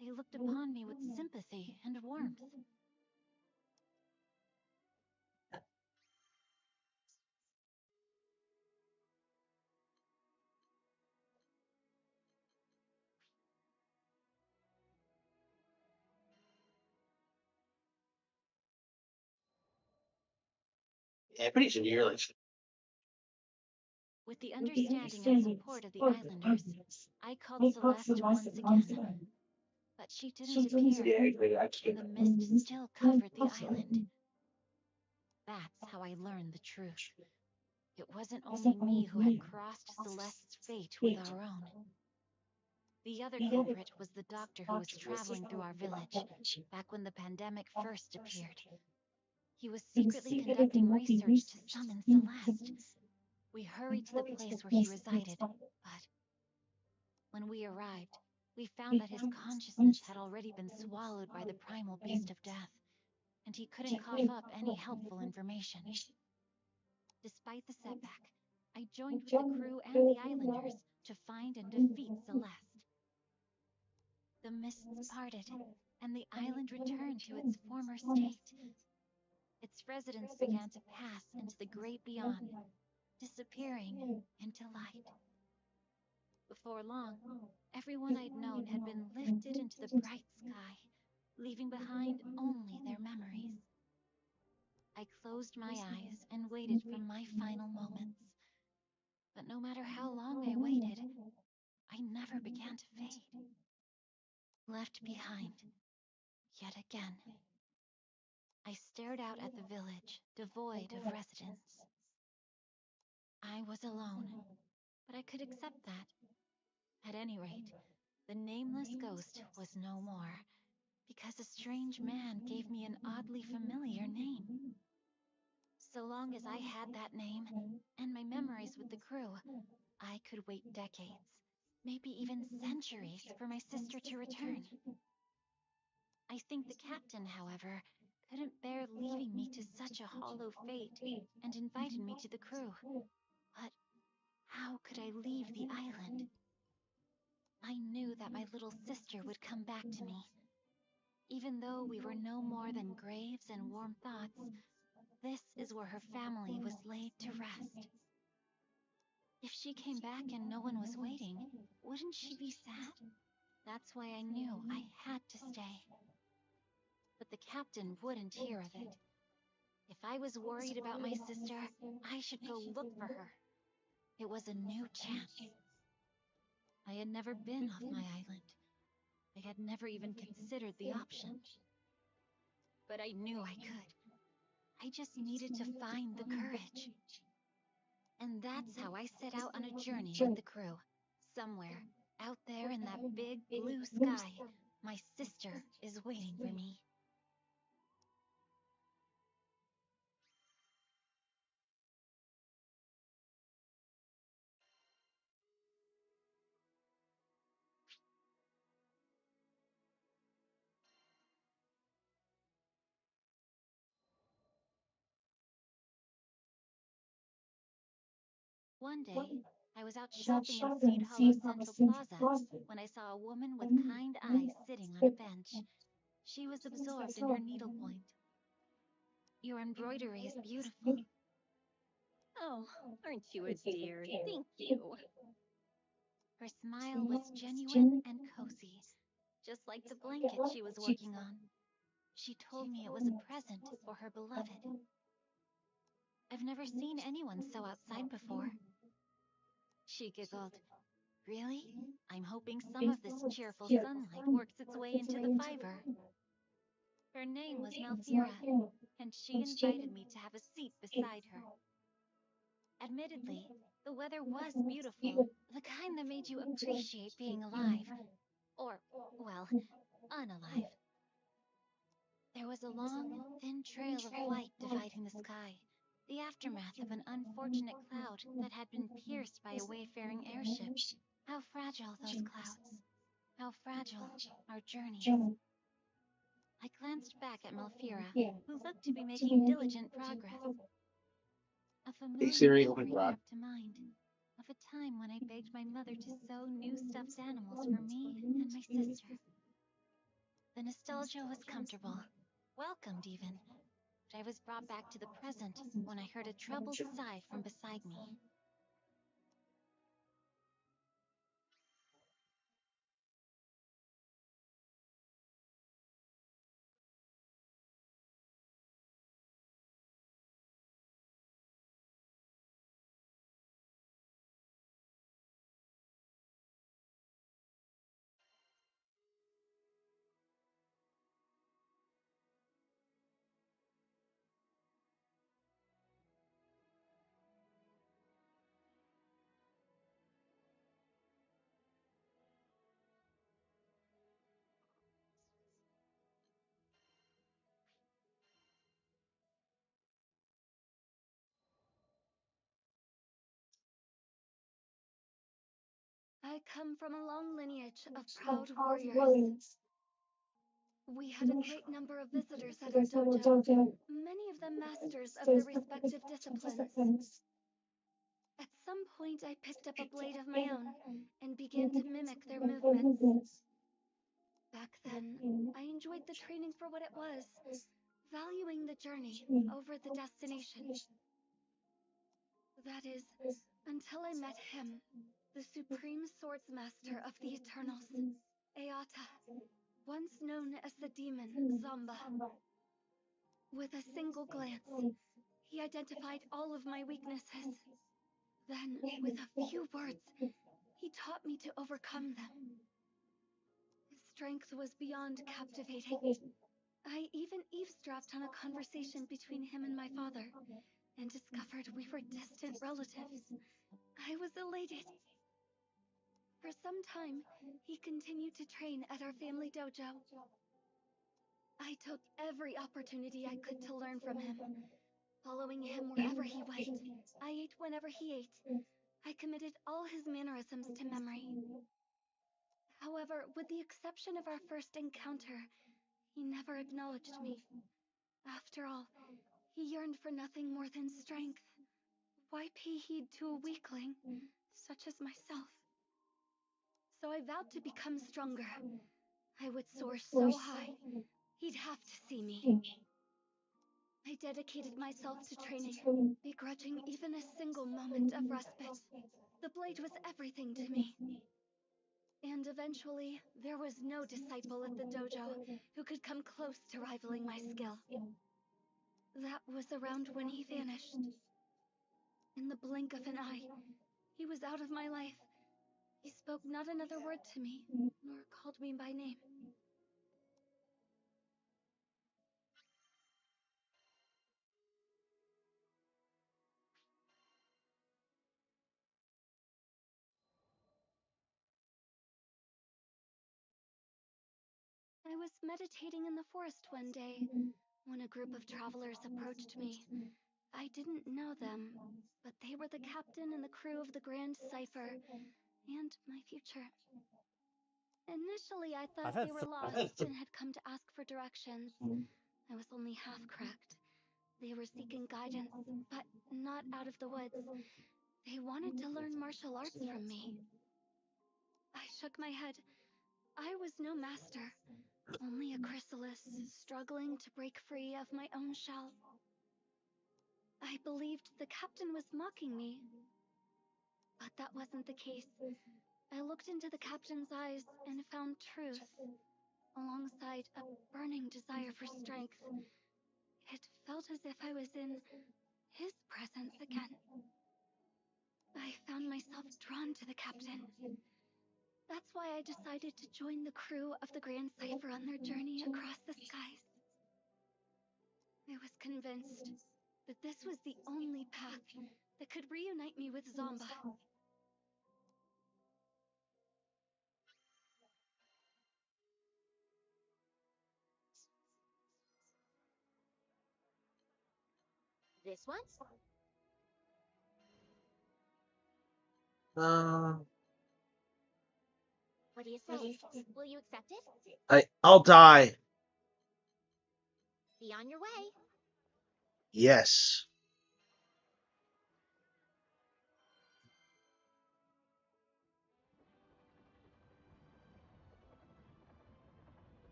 they looked upon me with sympathy and warmth. Yeah, pretty severe. With the understanding and support of the islanders, I called Celeste once again. But she didn't appear, and the mist still covered the island. That's how I learned the truth. It wasn't only me who had crossed Celeste's fate with our own. The other culprit was the doctor who was traveling through our village back when the pandemic first appeared. He was secretly conducting research to summon Celeste. We hurried to the place where he resided, but when we arrived, we found that his consciousness had already been swallowed by the primal beast of death, and he couldn't cough up any helpful information. Despite the setback, I joined with the crew and the islanders to find and defeat Celeste. The mists parted, and the island returned to its former state. Its residents began to pass into the great beyond, disappearing into light. Before long, everyone I'd known had been lifted into the bright sky, leaving behind only their memories. I closed my eyes and waited for my final moments. But no matter how long I waited, I never began to fade. Left behind, yet again. I stared out at the village, devoid of residents. I was alone, but I could accept that. At any rate, the nameless ghost was no more, because a strange man gave me an oddly familiar name. So long as I had that name, and my memories with the crew, I could wait decades, maybe even centuries, for my sister to return. I think the captain, however, couldn't bear leaving me to such a hollow fate, and invited me to the crew. But how could I leave the island? I knew that my little sister would come back to me. Even though we were no more than graves and warm thoughts, this is where her family was laid to rest. If she came back and no one was waiting, wouldn't she be sad? That's why I knew I had to stay. But the captain wouldn't hear of it. If I was worried about my sister, I should go look for her. It was a new chance. I had never been off my island. I had never even considered the option. But I knew I could. I just needed to find the courage. And that's how I set out on a journey with the crew. Somewhere, out there in that big blue sky, my sister is waiting for me. One day, I was out shopping in Seed Hollow Central Plaza when I saw a woman with kind eyes sitting on a bench. She was absorbed in her needlepoint. Your embroidery is beautiful. Oh, aren't you a dear? Thank you. Her smile was genuine and cozy, just like the blanket she was working on. She told me it was a present for her beloved. I've never seen anyone so outside before. She giggled. Really? I'm hoping some of this cheerful sunlight works its way into the fiber. Her name was Malfira, and she invited me to have a seat beside her. Admittedly, the weather was beautiful, the kind that made you appreciate being alive. Or, well, unalive. There was a long, thin trail of white dividing the sky, the aftermath of an unfortunate cloud that had been pierced by a wayfaring airship. How fragile those clouds. How fragile our journeys. I glanced back at Malfira, who looked to be making diligent progress. A familiar Siri, memory open Grok. popped to mind, of a time when I begged my mother to sew new stuffed animals for me and my sister. The nostalgia was comfortable, welcomed even, but I was brought back to the present when I heard a troubled sigh from beside me. I come from a long lineage of proud warriors. We had a great number of visitors at our dojo, many of them masters of their respective disciplines. At some point, I picked up a blade of my own and began to mimic their movements. Back then, I enjoyed the training for what it was, valuing the journey over the destination. That is, until I met him, the supreme swordsmaster of the Eternals, Eata, once known as the demon Zomba. With a single glance, he identified all of my weaknesses. Then, with a few words, he taught me to overcome them. His strength was beyond captivating. I even eavesdropped on a conversation between him and my father, and discovered we were distant relatives. I was elated. For some time, he continued to train at our family dojo. I took every opportunity I could to learn from him. Following him wherever he went, I ate whenever he ate. I committed all his mannerisms to memory. However, with the exception of our first encounter, he never acknowledged me. After all, he yearned for nothing more than strength. Why pay heed to a weakling, such as myself? So I vowed to become stronger. I would soar so high, he'd have to see me. I dedicated myself to training, begrudging even a single moment of respite. The blade was everything to me. And eventually, there was no disciple at the dojo who could come close to rivaling my skill. That was around when he vanished. In the blink of an eye, he was out of my life. He spoke not another word to me, nor called me by name. I was meditating in the forest one day when a group of travelers approached me. I didn't know them, but they were the captain and the crew of the Grand Cipher, and my future. Initially, I thought they were lost and had come to ask for directions. I was only half correct. They were seeking guidance, but not out of the woods. They wanted to learn martial arts from me. I shook my head. I was no master, only a chrysalis struggling to break free of my own shell. I believed the captain was mocking me, but that wasn't the case. I looked into the captain's eyes and found truth, alongside a burning desire for strength. It felt as if I was in his presence again. I found myself drawn to the captain. That's why I decided to join the crew of the Grand Cipher on their journey across the skies. I was convinced that this was the only path that could reunite me with Zomba. This one? What do you say? Will you accept it? I'll die. Be on your way. Yes.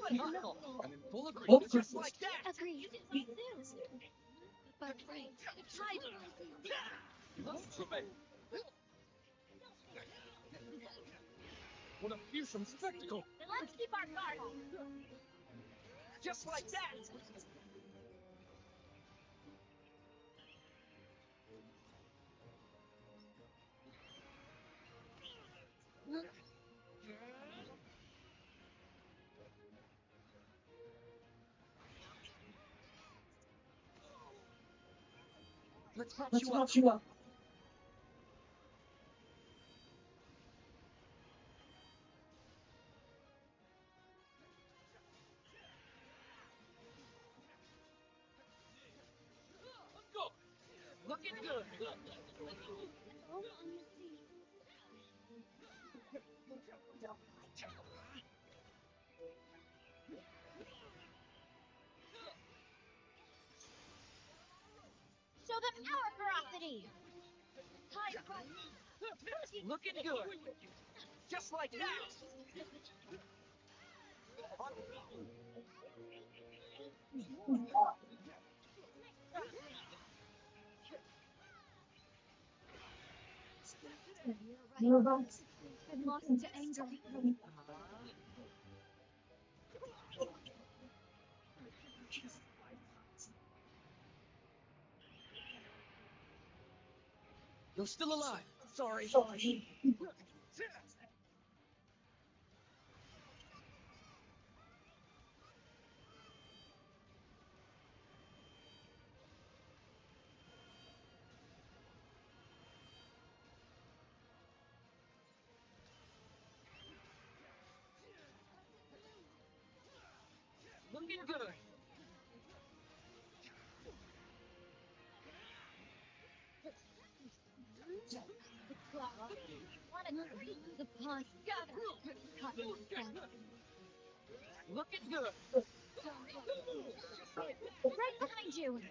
I'm in full agreement. Just like that. Agreed. But wait, What a fearsome spectacle. Then let's keep our guard up. Just like that. Let's patch you up. Looking good. Oh, honestly. Show them our ferocity. Looking good. Just like that. you're right. Been lost to anger. You're still alive. Sorry. Looking good. The pond. Looking good. Right behind you.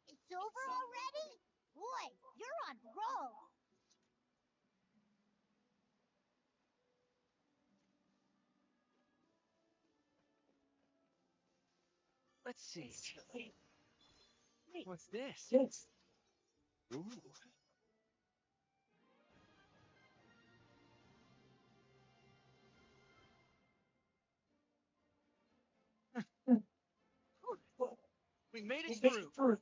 It's over already? Boy, you're on a roll. Let's see. What's this? Ooh. We made it through.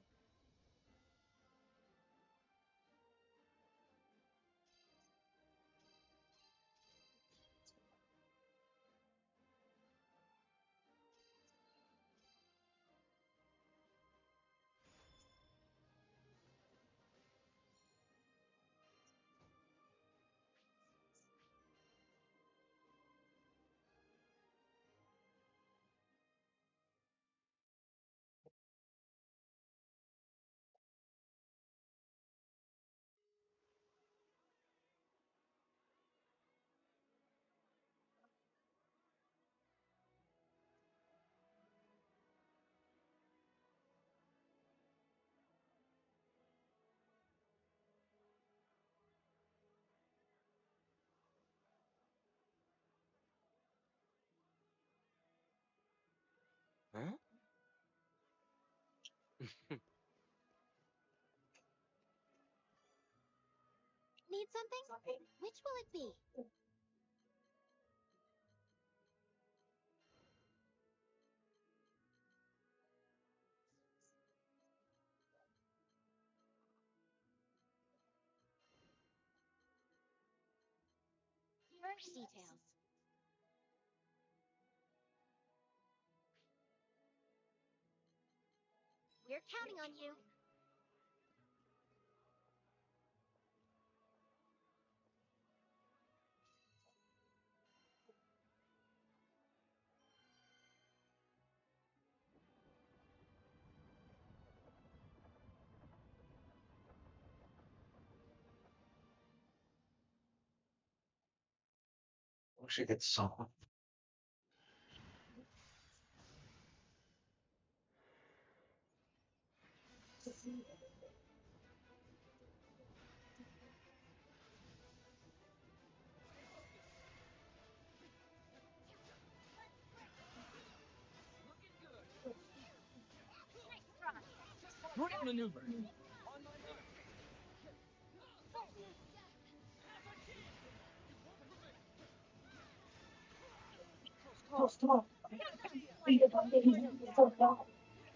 Huh? Need something? Which will it be? Nurse details. We're counting on you. Wish I could song. Great maneuver.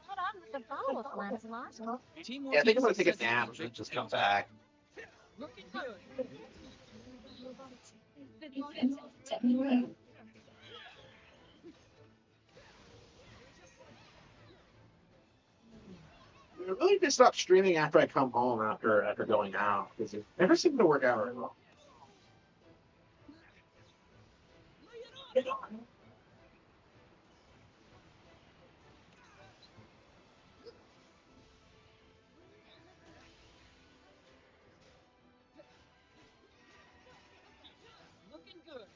Not on with the follow-up, Lancelot. Yeah, I think I'm gonna take a nap and just come back. Looking good. I really need to stop streaming after I come home after going out because it never seemed to work out very well. Looking good.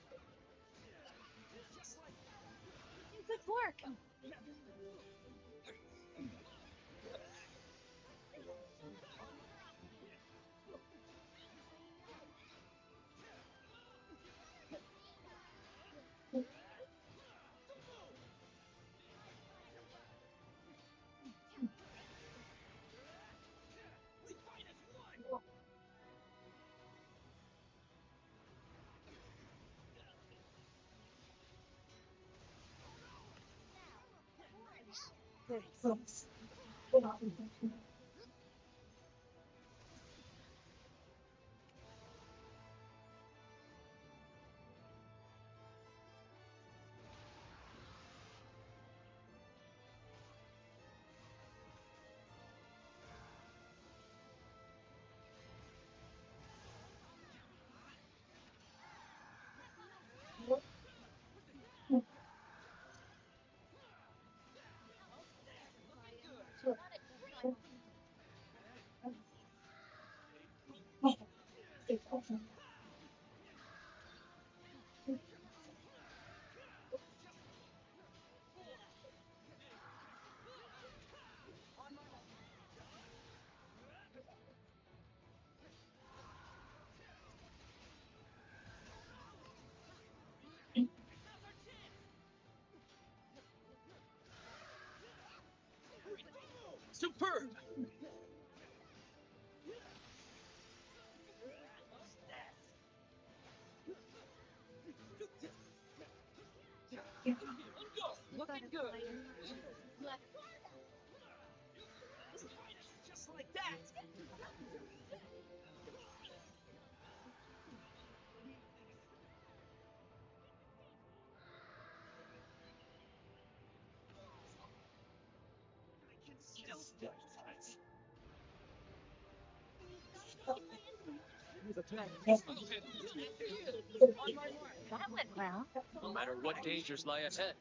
Good work. Superb. Looking good. Just like that. That went well. No matter what dangers lie ahead,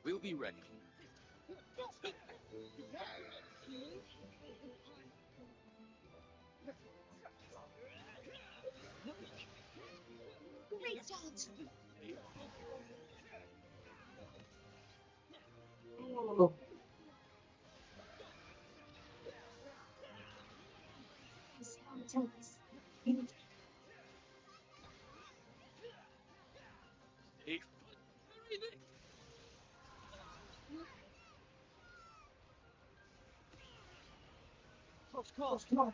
we'll be ready. Great job. Safe. Close call.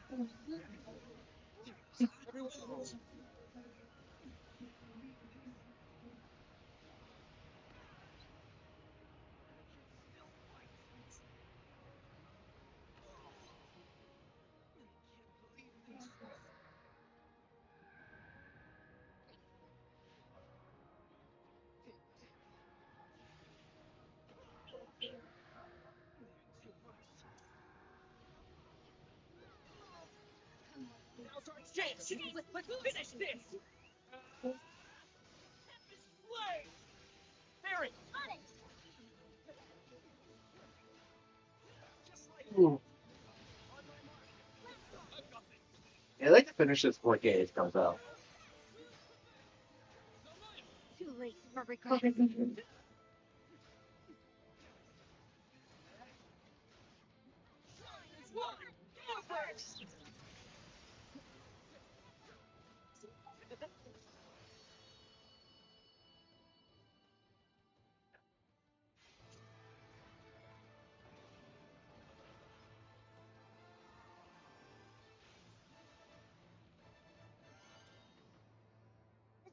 Everyone hold. Now's our chance. Let's finish this. Tempest Blade. Barry. On it. Just like Ooh. on my mark. I've got this. Yeah, I'd like to finish this before Gage comes out. Too late for regret.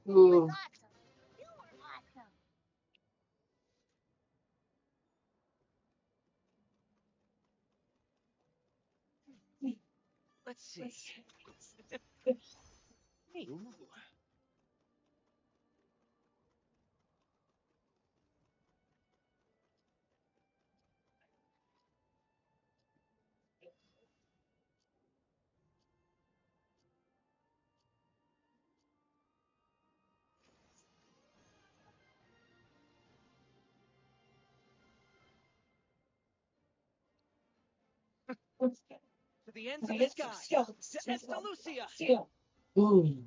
Ooh. Let's see. Hey. To the ends of the sky. To Estalucia. Ooh.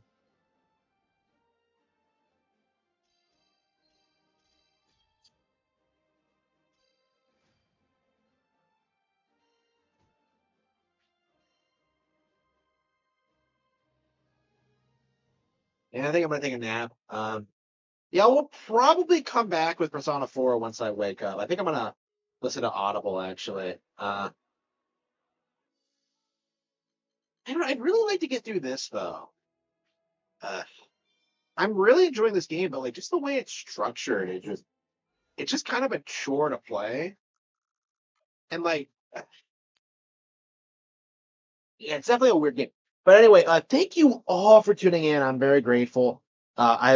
Yeah, I think I'm gonna take a nap. Yeah, we'll probably come back with Persona 4 once I wake up. I think I'm gonna listen to Audible actually. I'd really like to get through this though. Uh, I'm really enjoying this game, but like just the way it's structured, it's just kind of a chore to play. And like, yeah, it's definitely a weird game. But anyway, thank you all for tuning in. I'm very grateful. I